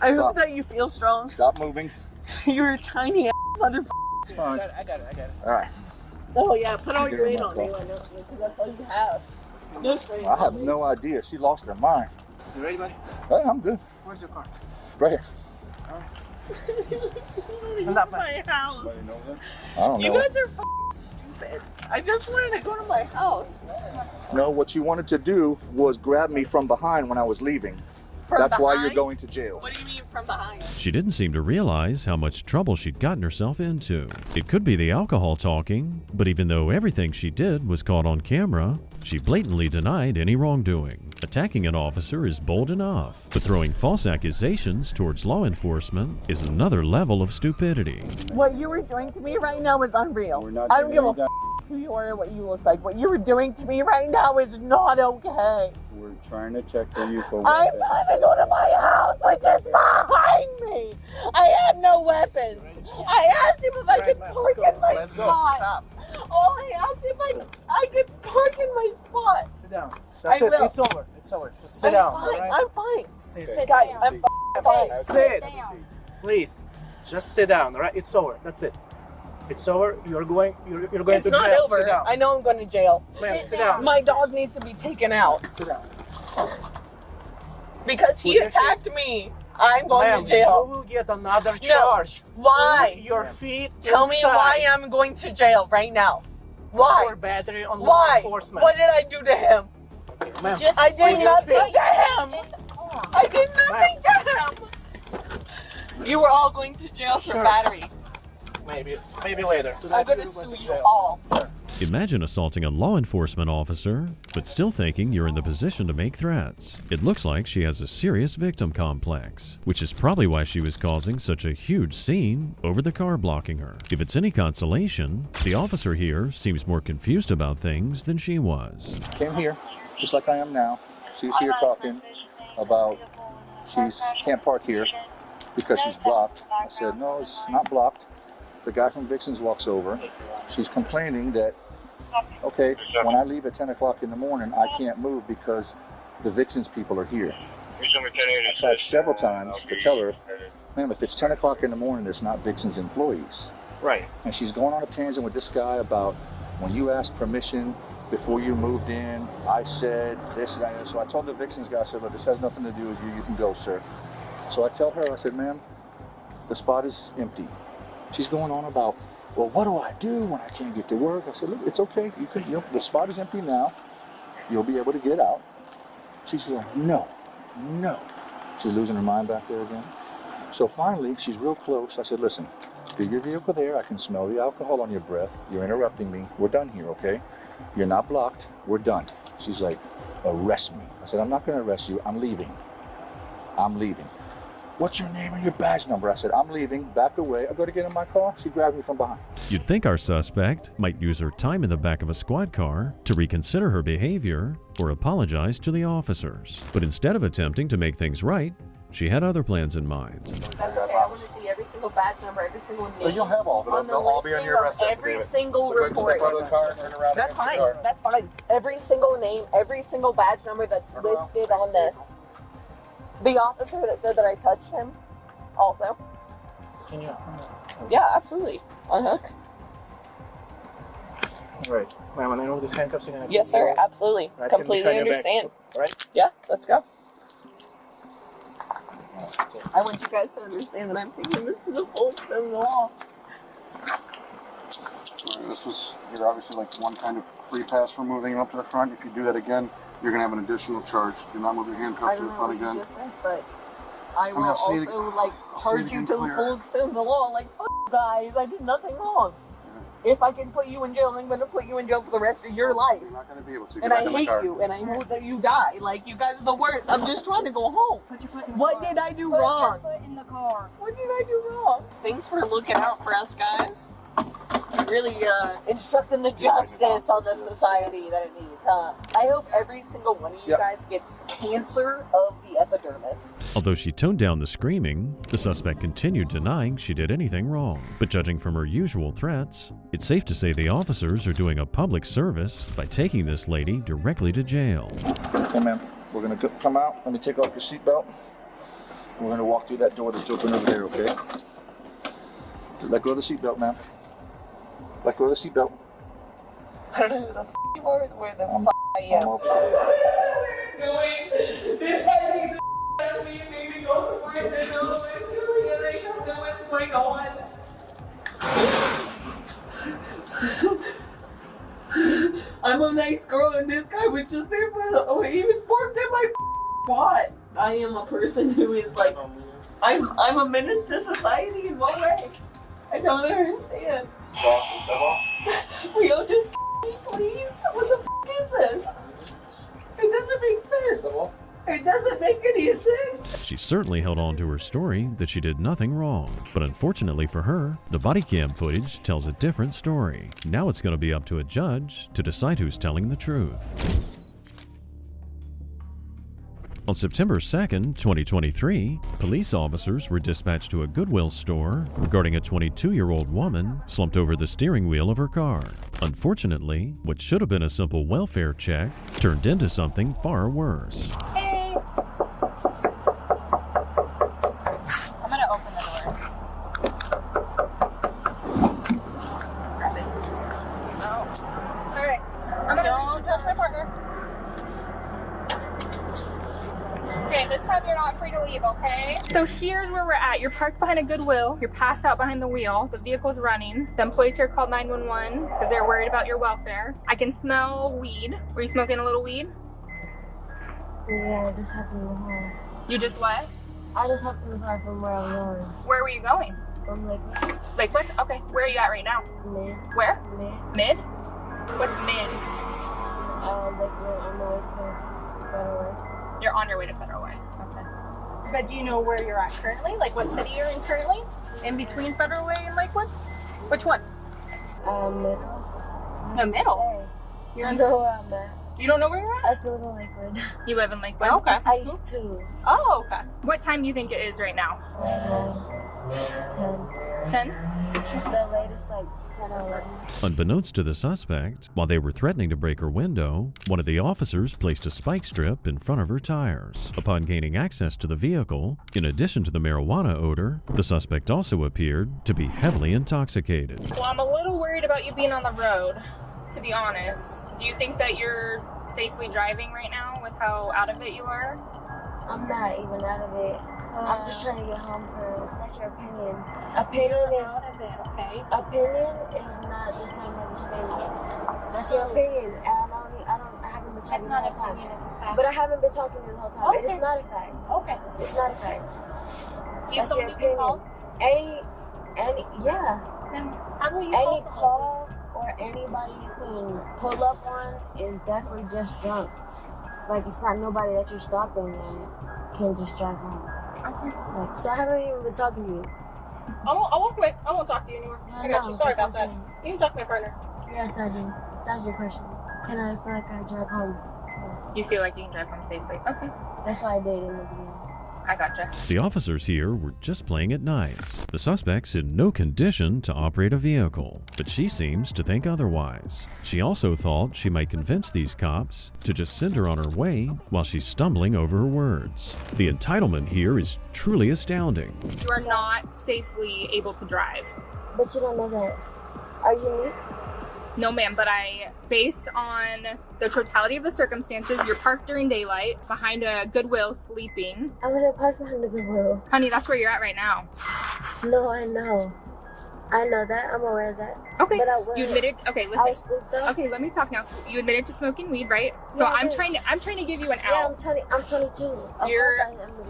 I hope that you feel strong. Stop moving. You're a tiny ass motherfucker. It's fine. I got it. All right. Oh yeah, put all Get your her weight in on my me, car. because that's all you have. No strength. I have no idea. She lost her mind. You ready, buddy? Hey, I'm good. Where's your car? Right here. Send up my house. I don't You know. guys are stupid. I just wanted to go to my house. No, what you wanted to do was grab me from behind when I was leaving. From That's why you're behind? going to jail. What do you mean from behind? She didn't seem to realize how much trouble she'd gotten herself into. It could be the alcohol talking, but even though everything she did was caught on camera, she blatantly denied any wrongdoing. Attacking an officer is bold enough, but throwing false accusations towards law enforcement is another level of stupidity. What you were doing to me right now is unreal. I don't give a who you are or what you look like. What you were doing to me right now is not okay. We're trying to check for you for I'm trying to go to my house, which is behind me. I have no weapons. I asked him if I could park in my spot. Stop. All I asked if I could park in my spot. Sit down. That's I it. will. It's over. It's over. Just sit I'm down. fine. All right? I'm fine. Sit Guys, down. I'm fine. Sit. Please. Just sit down. All right. It's over. That's it. It's over. You're going. You're going It's to not jail. over. Sit down. I know I'm going to jail. Ma'am, sit down. My dog needs to be taken out. Sit down. Because he attacked me. I'm going Ma'am, to jail. you will get another charge. Why? Put your feet Tell me inside. why I'm going to jail right now. Why? For battery on law Why? enforcement. What did I do to him? Ma'am, I did nothing to him. I did nothing to him. You were all going to jail for Sure. battery. maybe later. I'm going to sue you all. Imagine assaulting a law enforcement officer, but still thinking you're in the position to make threats. It looks like she has a serious victim complex, which is probably why she was causing such a huge scene over the car blocking her. If it's any consolation, the officer here seems more confused about things than she was. Came here, just like I am now. She's here talking about she's can't park here because she's blocked. I said, no, it's not blocked. The guy from Vixens walks over. She's complaining that, okay, when I leave at 10 o'clock in the morning, I can't move because the Vixens people are here. I tried several times to tell her, ma'am, if it's 10 o'clock in the morning, it's not Vixens employees. Right. And she's going on a tangent with this guy about when you asked permission before you moved in, I said this and that. So I told the Vixens guy, I said, look, this has nothing to do with you. You can go, sir. So I tell her, I said, ma'am, the spot is empty. She's going on about, well, what do I do when I can't get to work? I said, look, it's okay. You can, the spot is empty now. You'll be able to get out. She's like, no. She's losing her mind back there again. So finally, she's real close. I said, listen, leave your vehicle there. I can smell the alcohol on your breath. You're interrupting me. We're done here, okay? You're not blocked. We're done. She's like, arrest me. I said, I'm not going to arrest you. I'm leaving. What's your name and your badge number? I said, I'm leaving. Back away. I go to get in my car. She grabbed me from behind. You'd think our suspect might use her time in the back of a squad car to reconsider her behavior or apologize to the officers. But instead of attempting to make things right, she had other plans in mind. That's okay. I want to see every single badge number, every single name. Well, you'll have all of it. On the They'll all be on your arrest listing of every affidavit. single So go ahead and report. step out of the car and turn around That's against the fine. car. That's fine. Every single name, every single badge number that's listed on this. The officer that said that I touched him, also. Can you? Yeah, absolutely. Unhook. Right. Ma'am, and I know these handcuffs are going to Yes, sir. Absolutely. Right, can we Completely turn you back? understand. Right? Yeah, let's go. I want you guys to understand that I'm taking this to the full extent of the law. This was, you're obviously like one kind of free pass for moving up to the front. If you do that again, you're going to have an additional charge. Do not move your I handcuffs to don't the know front what you again. just said, but I will I'll say it- also like I'll say it charge you again to the clear. full extent of the law. Like, fuck you guys, I did nothing wrong. If I can put you in jail, I'm going to put you in jail for the rest of your life. You're not going to be able to. And I hate you, and I hope that you die. Like, you guys are the worst. I'm just trying to go home. What did I do wrong? Put in the car. What did I do wrong? Thanks for looking out for us, guys. Really instructing the justice on the society that it needs, huh? I hope every single one of you guys gets cancer of the epidermis. Although she toned down the screaming, the suspect continued denying she did anything wrong. But judging from her usual threats, it's safe to say the officers are doing a public service by taking this lady directly to jail. Okay, ma'am. We're going to come out. Let me take off your seatbelt. We're going to walk through that door that's open over there, okay? Let go of the seatbelt, ma'am. Let go of the seatbelt. I don't know who the f you are, where the f I am. This guy needs to me to go to prison. They don't know what's going on. I'm a nice girl, and this guy was just there for he was parked in my spot. I am a person who is like, I'm a menace to society in what way? I don't understand. Will you just please? What the f is this? It doesn't make sense. It doesn't make any sense. She certainly held on to her story that she did nothing wrong. But unfortunately for her, the body cam footage tells a different story. Now it's going to be up to a judge to decide who's telling the truth. On September 2nd, 2023, police officers were dispatched to a Goodwill store regarding a 22-year-old woman slumped over the steering wheel of her car. Unfortunately, what should have been a simple welfare check turned into something far worse. Hey. I'm gonna open the door. Alright. Don't touch my partner. Okay, this time you're not free to leave, okay? So here's where we're at. You're parked behind a Goodwill. You're passed out behind the wheel. The vehicle's running. The employees here called 911 because they're worried about your welfare. I can smell weed. Were you smoking a little weed? Yeah, I just hopped in the car. You just what? I just hopped in the car from where I was. Where were you going? From Lakewood. Lakewood? Okay. Where are you at right now? Mid. Where? Mid. Mid? What's mid? Lakewood on the way to Federal Way. You're on your way to Federal Way. Okay. But do you know where you're at currently? Like what city you're in currently? In between Federal Way and Lakewood? Which one? Middle. The middle? You don't know where I'm at. You don't know where you're at? I still live in Lakewood. You live in Lakewood? Okay. I used to. Oh, okay. What time do you think it is right now? 10. 10? The latest, like 10 or 11. Unbeknownst to the suspect, while they were threatening to break her window, one of the officers placed a spike strip in front of her tires. Upon gaining access to the vehicle, in addition to the marijuana odor, the suspect also appeared to be heavily intoxicated. Well, I'm a little worried about you being on the road, to be honest. Do you think that you're safely driving right now with how out of it you are? I'm not even out of it. I'm just trying to get home for. That's your opinion. Opinion is not the same as a statement. That's your opinion. And I haven't been talking the whole time. It's a fact. But I haven't been talking the whole time. Okay. And it's not a fact. Okay. It's not a fact. Do you have That's someone your you can call? opinion. Yeah. Then how will you Any call someone, call or anybody you can pull up on is definitely just drunk. Like, it's not nobody that you're stopping and can just drive home. Okay. Like, so I haven't even been talking to you. I won't quit. I won't talk to you anymore. I got you. Sorry about that. You can talk to my partner. Yes, I do. That's your question. Can I feel like I drive home? You feel like you can drive home safely? Okay. That's what I did in the beginning. I gotcha. The officers here were just playing it nice. The suspect's in no condition to operate a vehicle, but she seems to think otherwise. She also thought she might convince these cops to just send her on her way while she's stumbling over her words. The entitlement here is truly astounding. You are not safely able to drive. But you don't know that. Are you me? No, ma'am, but based on the totality of the circumstances, you're parked during daylight behind a Goodwill sleeping. I wasn't parked behind the Goodwill. Honey, that's where you're at right now. No, I know. I know that. I'm aware of that. Okay. But I was. You admitted. Okay, listen. I was asleep though. Okay, let me talk now. You admitted to smoking weed, right? So Yeah, I I'm did. trying to give you an Yeah, out. I'm 22.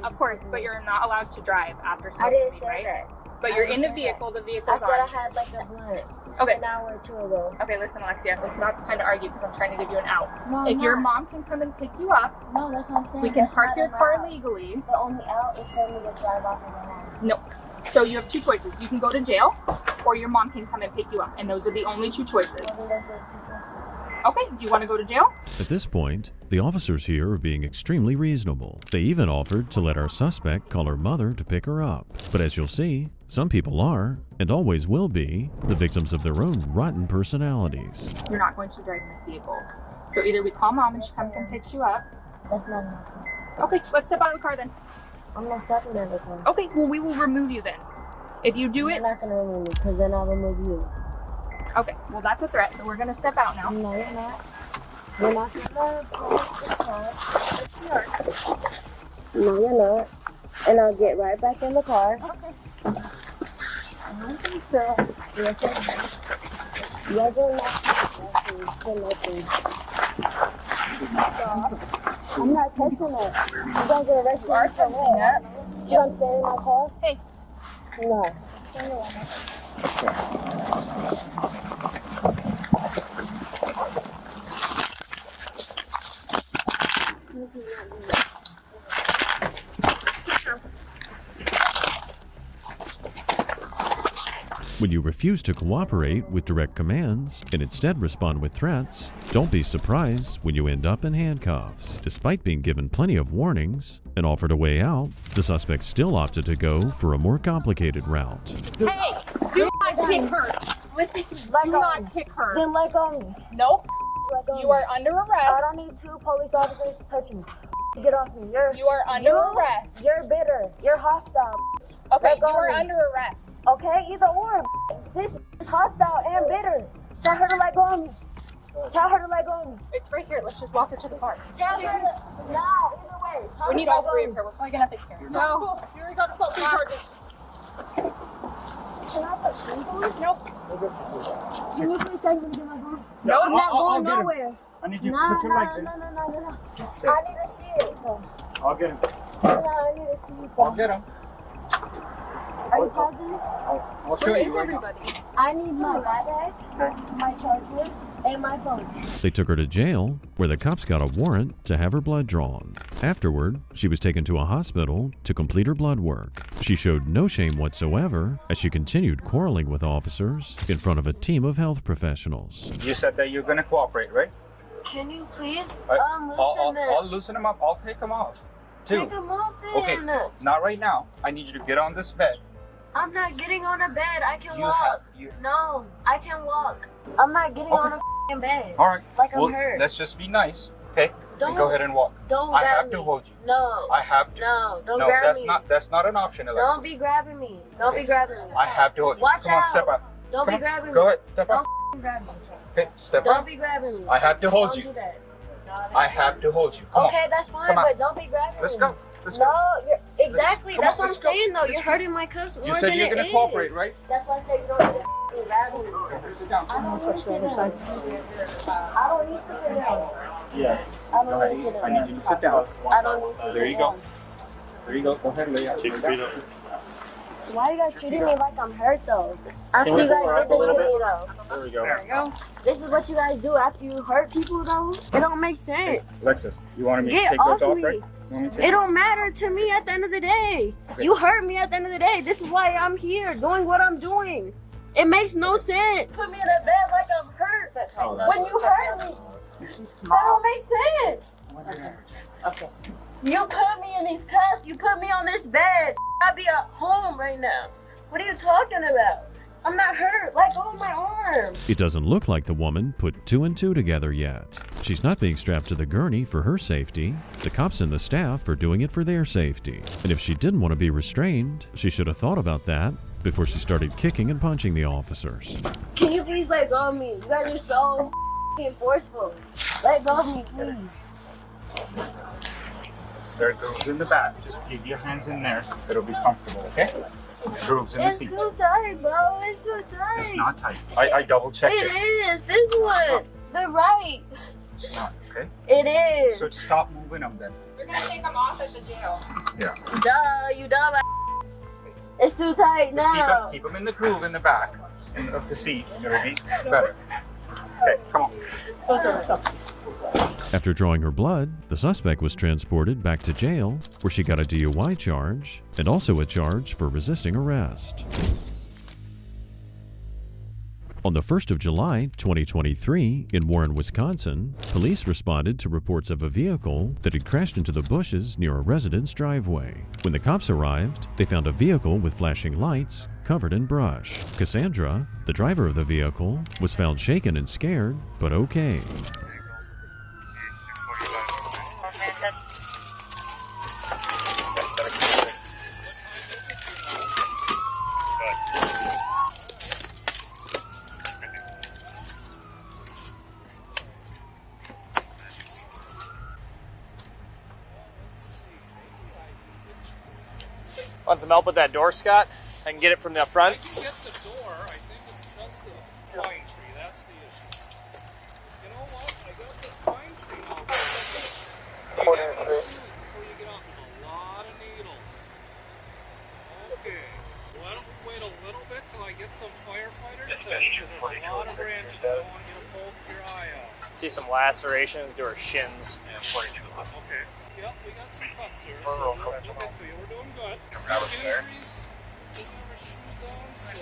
Of course, but you're not allowed to drive after I smoking didn't weed, say right? that. But I you're didn't in the say vehicle. that. The vehicle's I said on. I had like a blunt. Okay. An hour or two ago. Okay, listen, Alexia. It's not time to argue because I'm trying to give you an out. No, if I'm your not. mom can come and pick you up, No, that's what I'm saying. we can That's park not your car allowed. legally. The only out is for me to drive off of the home. No. So you have two choices. You can go to jail, or your mom can come and pick you up, and those are the only two choices. Those are the two choices. Okay, you want to go to jail? At this point, the officers here are being extremely reasonable. They even offered to let our suspect call her mother to pick her up. But as you'll see, some people are, and always will be, the victims of their own rotten personalities. You're not going to drive in this vehicle. So either we call mom and she comes and picks you up. That's not enough. Okay, let's step out of the car then. I'm not stopping at the car. Okay, well, we will remove you then. If you do You're it... not going to remove me because then I'll remove you. Okay, well, that's a threat, so we're going to step out now. No, you're not. You're not going to pull the car. Yes, you are. No, you're not. And I'll get right back in the car. Okay. I don't think so. Yes, I do. Yes, you're not. I'm not touching it. You guys are arresting me for what? You don't stay in my car? Hey. No. When you refuse to cooperate with direct commands and instead respond with threats, don't be surprised when you end up in handcuffs. Despite being given plenty of warnings and offered a way out, the suspect still opted to go for a more complicated route. Hey, do not kick her. Listen to me. Do not kick her. Then let go of me. Nope. Let go of You me. are under arrest. I don't need two police officers to touch me. Get off me. You are under arrest. You're bitter. You're hostile. Okay, Let go you are of me. under arrest. Okay, either or. This is hostile and bitter. Tell her to let go of me. Tell her to let go of me. It's right here. Let's just walk her to the car. Tell her to. No, either way. Tell We her need to all let go three of of me. her. We're probably gonna have to carry her. No. You already got assault charges. Can I put shoes on? Nope. Can you please take me to get my phone? No, I'm not I'll going get him. nowhere. I need you to No, put your legs in. no. I need to see it. No, I'll get him. I need to see it. I'll get him. Are you positive? I'll show Where you is right now. everybody? I need my backpack, my charger, and my phone. They took her to jail, where the cops got a warrant to have her blood drawn. Afterward, she was taken to a hospital to complete her blood work. She showed no shame whatsoever as she continued quarreling with officers in front of a team of health professionals. You said that you're gonna cooperate, right? Can you please I'll loosen loosen them up. I'll take them off. Take them off then. Okay, not right now. I need you to get on this bed. I'm not getting on a bed. I can You walk. have- you- No, I can walk. I'm not getting on a f***ing bed. All right. Like I'm well, hurt. let's just be nice, okay? Don't- And go ahead and walk. Don't I grab have me. to hold you. No. I have to. No, don't no, grab that's me. that's not an option, Alexis. Don't be grabbing me. Don't be grabbing me. I have to hold you. Watch Come on, out. step up. Don't Come be on. grabbing Go me. ahead, step up. Don't f***ing grab me. Okay, step Don't up. be grabbing me. I have to hold Don't you. do that. I have to hold you. Come Okay, on. that's fine, Come on. but don't be grabbing Let's me. go. Let's no, go. you're exactly. Come That's on, what I'm let's go. saying though. Let's You're go. hurting my cuss more You said than you're it gonna is. cooperate, right? That's why I said you don't need to f***ing grab me. Sit down. I don't need to sit down. I don't need to sit down. Yeah. I don't need to sit down. I need you to sit down. I don't need to There sit you go. down. There you go. Go ahead and lay out. Keep your feet up. Why are you guys treating me like I'm hurt though? After Can we you guys pull her did up a this to little me bit? though. There we go. There you go. This is what you guys do after you hurt people though? It don't make sense. Alexis, you wanted me to Get take those off off, me. right? You want me to take It don't matter to me at the end of the day. Okay. You hurt me at the end of the day. This is why I'm here doing what I'm doing. It makes no sense. Put me in a bed like I'm hurt. When you hurt me, that don't make sense. Okay. You put me in these cuffs. You put me on this bed. I'd be at home right now. What are you talking about? I'm not hurt. Let go of my arm. It doesn't look like the woman put 2 and 2 together yet. She's not being strapped to the gurney for her safety. The cops and the staff are doing it for their safety. And if she didn't want to be restrained, she should have thought about that before she started kicking and punching the officers. Can you please let go of me? You guys are so forceful. Let go of me, please. There are grooves in the back. Just keep your hands in there. It'll be comfortable, okay? Grooves in the seat. It's too tight, bro. It's too tight. It's not tight. I double checked it. It is. This one. The right. It's not, okay? It is. So stop moving them then. We're gonna take them off at the jail. Yeah. Duh, you dumb. It's too tight Just now. keep them in the groove in the back of the seat. It'll be better. Okay, come on. After drawing her blood, the suspect was transported back to jail, where she got a DUI charge and also a charge for resisting arrest. On the 1st of July, 2023, in Warren, Wisconsin, police responded to reports of a vehicle that had crashed into the bushes near a resident's driveway. When the cops arrived, they found a vehicle with flashing lights covered in brush. Cassandra, the driver of the vehicle, was found shaken and scared, but okay. Want some help with that door, Scott? I can get it from the front. I can get the door. I think it's just the pine tree. That's the issue. You know what? I got this pine tree now. You get one shoot before you get onto a lot of needles. Okay. Why don't we wait a little bit till I get some firefighters? Because there's a lot of branches. I don't want you to poke your eye out. See some lacerations to her shins. Okay. Yep, we got some cuts here. So we'll get to you. We're doing good. Injuries. Doesn't have her shoes on, so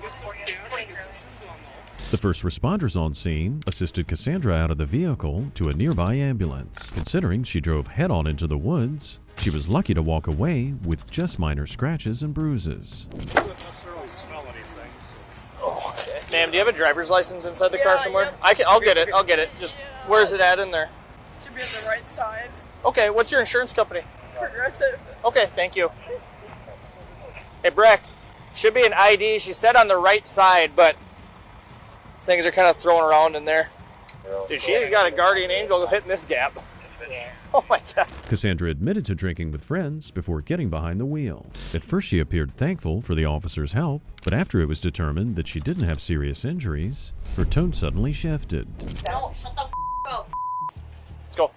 get some cash, get some shoes on though. The first responders on scene assisted Cassandra out of the vehicle to a nearby ambulance. Considering she drove head-on into the woods, she was lucky to walk away with just minor scratches and bruises. Doesn't necessarily smell anything. So. Okay. Ma'am, do you have a driver's license inside the car somewhere? I'll get it. I'll get it. Just where's it at in there? Should be on the right side. Okay. What's your insurance company? Progressive. Okay. Thank you. Hey, Breck. Should be an ID. She said on the right side, but things are kind of thrown around in there. Dude, she got a guardian angel hitting this gap. Oh my God. Cassandra admitted to drinking with friends before getting behind the wheel. At first she appeared thankful for the officer's help, but after it was determined that she didn't have serious injuries, her tone suddenly shifted. No, shut the up. Let's go.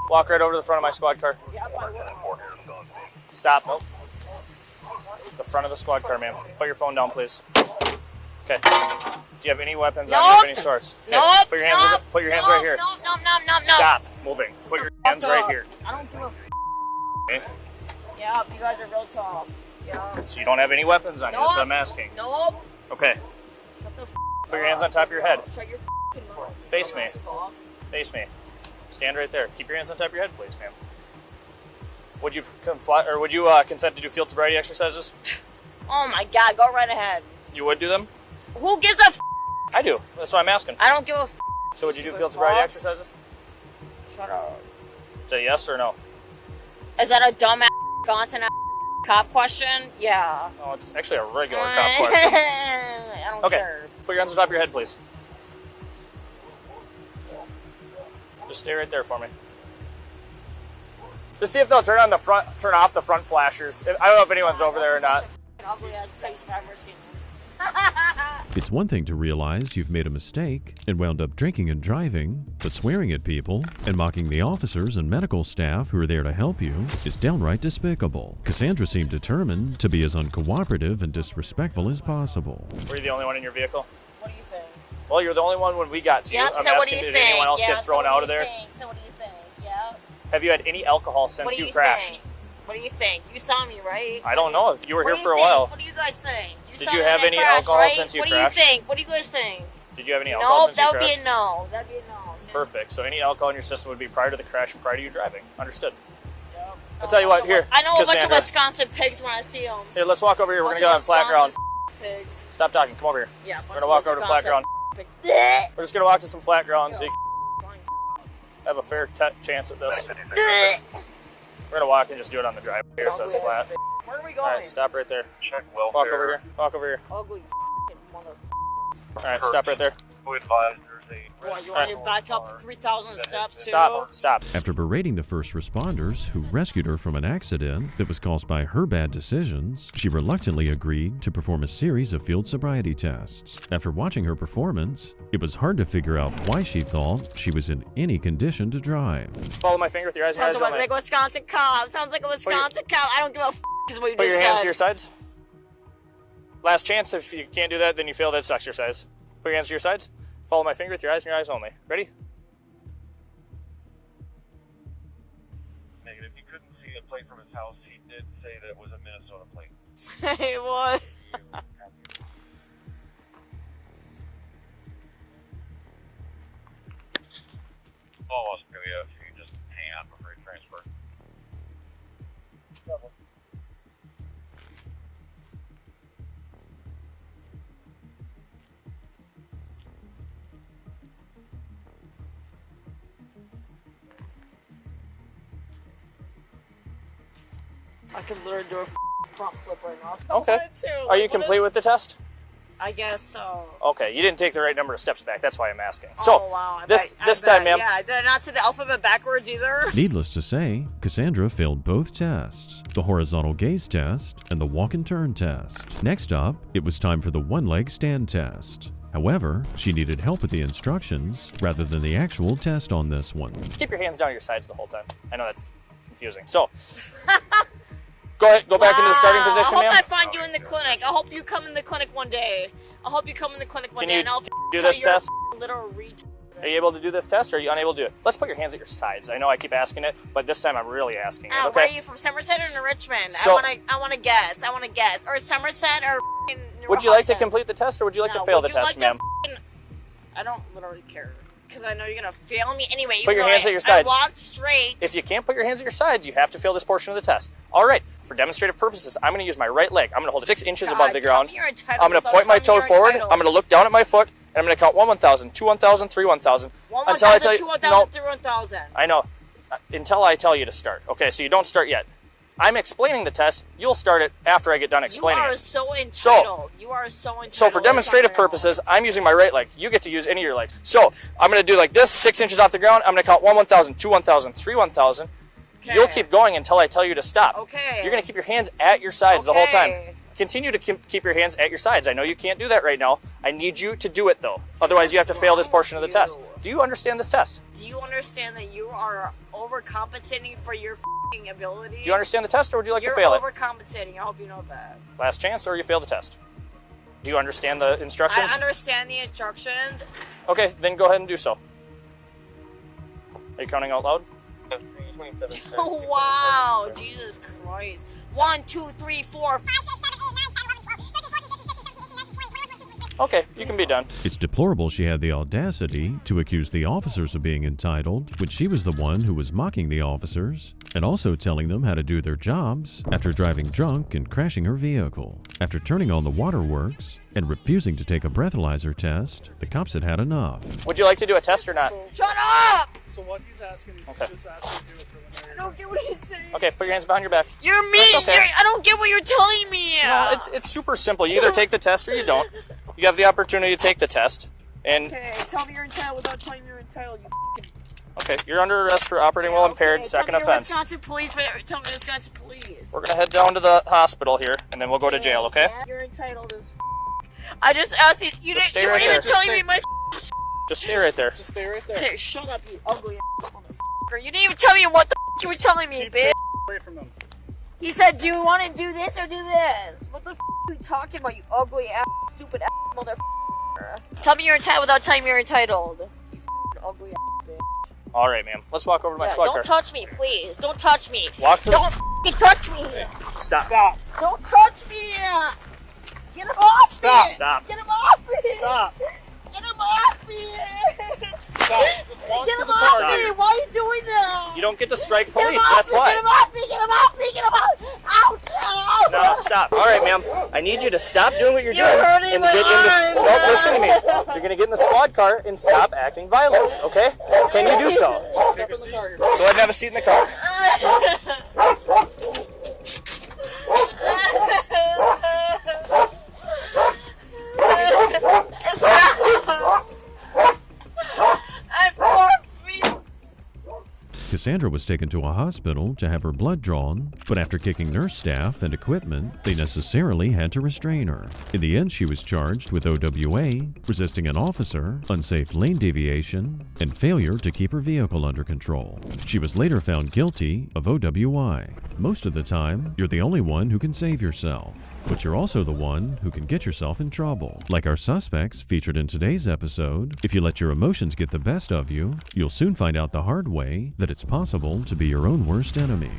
Walk right over to the front of my squad car. Stop. Nope. The front of the squad car, ma'am. Put your phone down, please. Okay. Do you have any weapons on you of any sorts? Okay. Nope. Put your hands. Put your hands right here. No. Stop moving. Put your hands right here. I don't give a Okay. Yeah, you guys are real tall. Yeah. So you don't have any weapons on you. That's what I'm asking. Nope. Okay. Shut the Put your hands on top of your head. Shut your mouth. Face me. Face me. Stand right there. Keep your hands on top of your head, please, ma'am. Would you consent to do field sobriety exercises? Oh my God, go right ahead. You would do them? Who gives a I do. That's what I'm asking. I don't give a So would you do field sobriety exercises? Shut up. Is that yes or no? Is that a dumb Wisconsin cop question? Yeah. Oh, it's actually a regular cop question. I don't Okay. care. Put your hands on top of your head, please. Just stay right there for me. Just see if they'll turn off the front flashers. I don't know if anyone's over there or not. Ugly ass face I've ever seen. It's one thing to realize you've made a mistake and wound up drinking and driving, but swearing at people and mocking the officers and medical staff who are there to help you is downright despicable. Cassandra seemed determined to be as uncooperative and disrespectful as possible. Were you the only one in your vehicle? What do you think? Well, you're the only one when we got to you. Yep, I'm so what asking, do you did anyone else think? get thrown out of there? So what do you think? Yeah. Have you had any alcohol since What do you you crashed? think? What do you think? You saw me, right? I don't know. You were What here do for a think? while. What do you guys think? Did saw you me have when I any crashed, alcohol right? since you What crashed? do you think? What do you guys think? Did you have any alcohol Nope, since that you would be crashed? a no. That'd be a no. Perfect. So any alcohol in your system would be prior to the crash, prior to you driving. Understood. I'll tell you what, here, I know a bunch of Cassandra. Wisconsin pigs when I see them. Here, let's walk over here. We're going to go on flat ground. Pigs. Stop talking. Come over here. Yeah, We're going to walk over to flat ground. We're just going to walk to some flat ground so you can have a fair chance at this. We're going to walk and just do it on the driveway here so it's flat. Where are we going? All right, stop right there. Check Walk over here. Walk over here. Ugly mother. All right, stop right there. What, you want me to back up 3,000 steps too? Stop. After berating the first responders who rescued her from an accident that was caused by her bad decisions, she reluctantly agreed to perform a series of field sobriety tests. After watching her performance, it was hard to figure out why she thought she was in any condition to drive. Follow my finger with your eyes and Sounds eyes like a Wisconsin cop. Sounds like a Wisconsin cop. I don't give a f*** is what you Put just your said. hands to your sides. Last chance. If you can't do that, then you fail this exercise. Put your hands to your sides. Follow my finger with your eyes and your eyes only. Ready? Negative. He couldn't see a plate from his house. He did say that it was a Minnesota plate. Hey, what? Oh, Australia, if you just hang on before you transfer. I could literally do a front flip right now. Okay. Are you complete with the test? I guess so. Okay, you didn't take the right number of steps back. That's why I'm asking. So, wow. I this bet- time, ma'am. Yeah, did I not say the alphabet backwards either? Needless to say, Cassandra failed both tests, the horizontal gaze test and the walk and turn test. Next up, it was time for the one-leg stand test. However, she needed help with the instructions rather than the actual test on this one. Keep your hands down your sides the whole time. I know that's confusing. So, go ahead, go back into the starting position, I hope ma'am. I find you in the clinic. I hope you come in the clinic one day. I hope you come in the clinic one Can day you and I'll do tell this you're a test? little retard. Are you able to do this test, or are you unable to do it? Let's put your hands at your sides. I know I keep asking it, but this time I'm really asking it. Where are Okay. you from, Somerset or New Richmond? So- I want to guess. Or Somerset or New Would you like to Hudson. complete the test, or would you like No, to fail the would you test, like to ma'am? I don't literally care because I know you're gonna fail me anyway. Put even your though hands at your sides. I walked straight. If you can't put your hands at your sides, you have to fail this portion of the test. All right. For demonstrative purposes, I'm going to use my right leg. I'm going to hold it 6 inches above the tell ground. me you're entitled I'm going to without point my telling toe me you're forward. entitled. I'm going to look down at my foot, and I'm going to count 1 1,000, 2 1,000, 3 1,000. 1 until I 1,000, tell you. 2 1,000, No, 3 1,000. I know. Until I tell you to start. Okay, so you don't start yet. I'm explaining the test. You'll start it after I get done explaining You are it. so entitled. You are so entitled. So for demonstrative purposes, I'm using my right leg. You get to use any of your legs. So I'm going to do like this, 6 inches off the ground. I'm going to count 1 1,000, 2 1,000, 3 1,000. Okay. You'll keep going until I tell you to stop. Okay. You're going to keep your hands at your sides the whole time. Okay. Continue to keep your hands at your sides. I know you can't do that right now. I need you to do it though. Otherwise, you have to fail this portion of the test. Do you understand this test? Do you understand that you are overcompensating for your f***ing ability? Do you understand the test, or would you like You're to fail it? overcompensating. I hope you know that. Last chance, or you fail the test. Do you understand the instructions? I understand the instructions. Okay, then go ahead and do so. Are you counting out loud? Oh, wow. Jesus Christ. 1, 2, 3, 4, 5, 6, 7, 8, 9, 10, 11, 12, 13, 14, 15, 16, 17, 18, 19, 20, 21, 22, Okay, you can be done. It's deplorable she had the audacity to accuse the officers of being entitled when she was the one who was mocking the officers and also telling them how to do their jobs after driving drunk and crashing her vehicle. After turning on the waterworks and refusing to take a breathalyzer test, the cops had had enough. Would you like to do a test or not? Shut up! So what he's asking is Okay. just asking to do a preliminary. I don't get what he's saying. Okay, put your hands behind your back. You're mean. That's okay. I don't get what you're telling me. No, it's super simple. You either take the test or you don't. You have the opportunity to take the test. And Okay, tell me you're entitled without telling me you're entitled. You okay, you're under arrest for operating while impaired, second tell me offense. You're Wisconsin police. Tell me Wisconsin police. We're gonna head down to the hospital here, and then we'll go to jail. Okay? You're entitled as. I just asked you. You Just didn't. stay You right weren't even there. telling me my. Just stay right there. Just stay right there. Okay, shut up, you ugly motherfucker. You didn't even tell me what the you were telling me, bitch. Away from them. He said, "Do you want to do this or do this?" What the are you talking about, you ugly ass, stupid ass motherfucker? Tell me you're entitled without telling me you're entitled. You ugly ass bitch. All right, ma'am. Let's walk over to my Yeah, squad don't car. touch me, please. Don't touch me. Walk to the- Don't f***ing touch me. Stop. Stop. Don't touch me. Get him off Stop. me. Stop. Get him off me. Stop. Get him off me. Get him off me! Why are you doing that? You don't get to strike Get him police, off that's me! why. Get him off me! Get him off me! Get him off! Ouch! Ow! No, stop. All right, ma'am. I need you to stop doing what you're You're doing hurting and my get in this. arm. No, listen to me. You're gonna get in the squad car and stop acting violent. Okay? Can you do so? Go ahead and have a seat in the car. Cassandra was taken to a hospital to have her blood drawn, but after kicking nurse staff and equipment, they necessarily had to restrain her. In the end, she was charged with OWA, resisting an officer, unsafe lane deviation, and failure to keep her vehicle under control. She was later found guilty of OWI. Most of the time, you're the only one who can save yourself, but you're also the one who can get yourself in trouble. Like our suspects featured in today's episode, if you let your emotions get the best of you, you'll soon find out the hard way that it's possible to be your own worst enemy.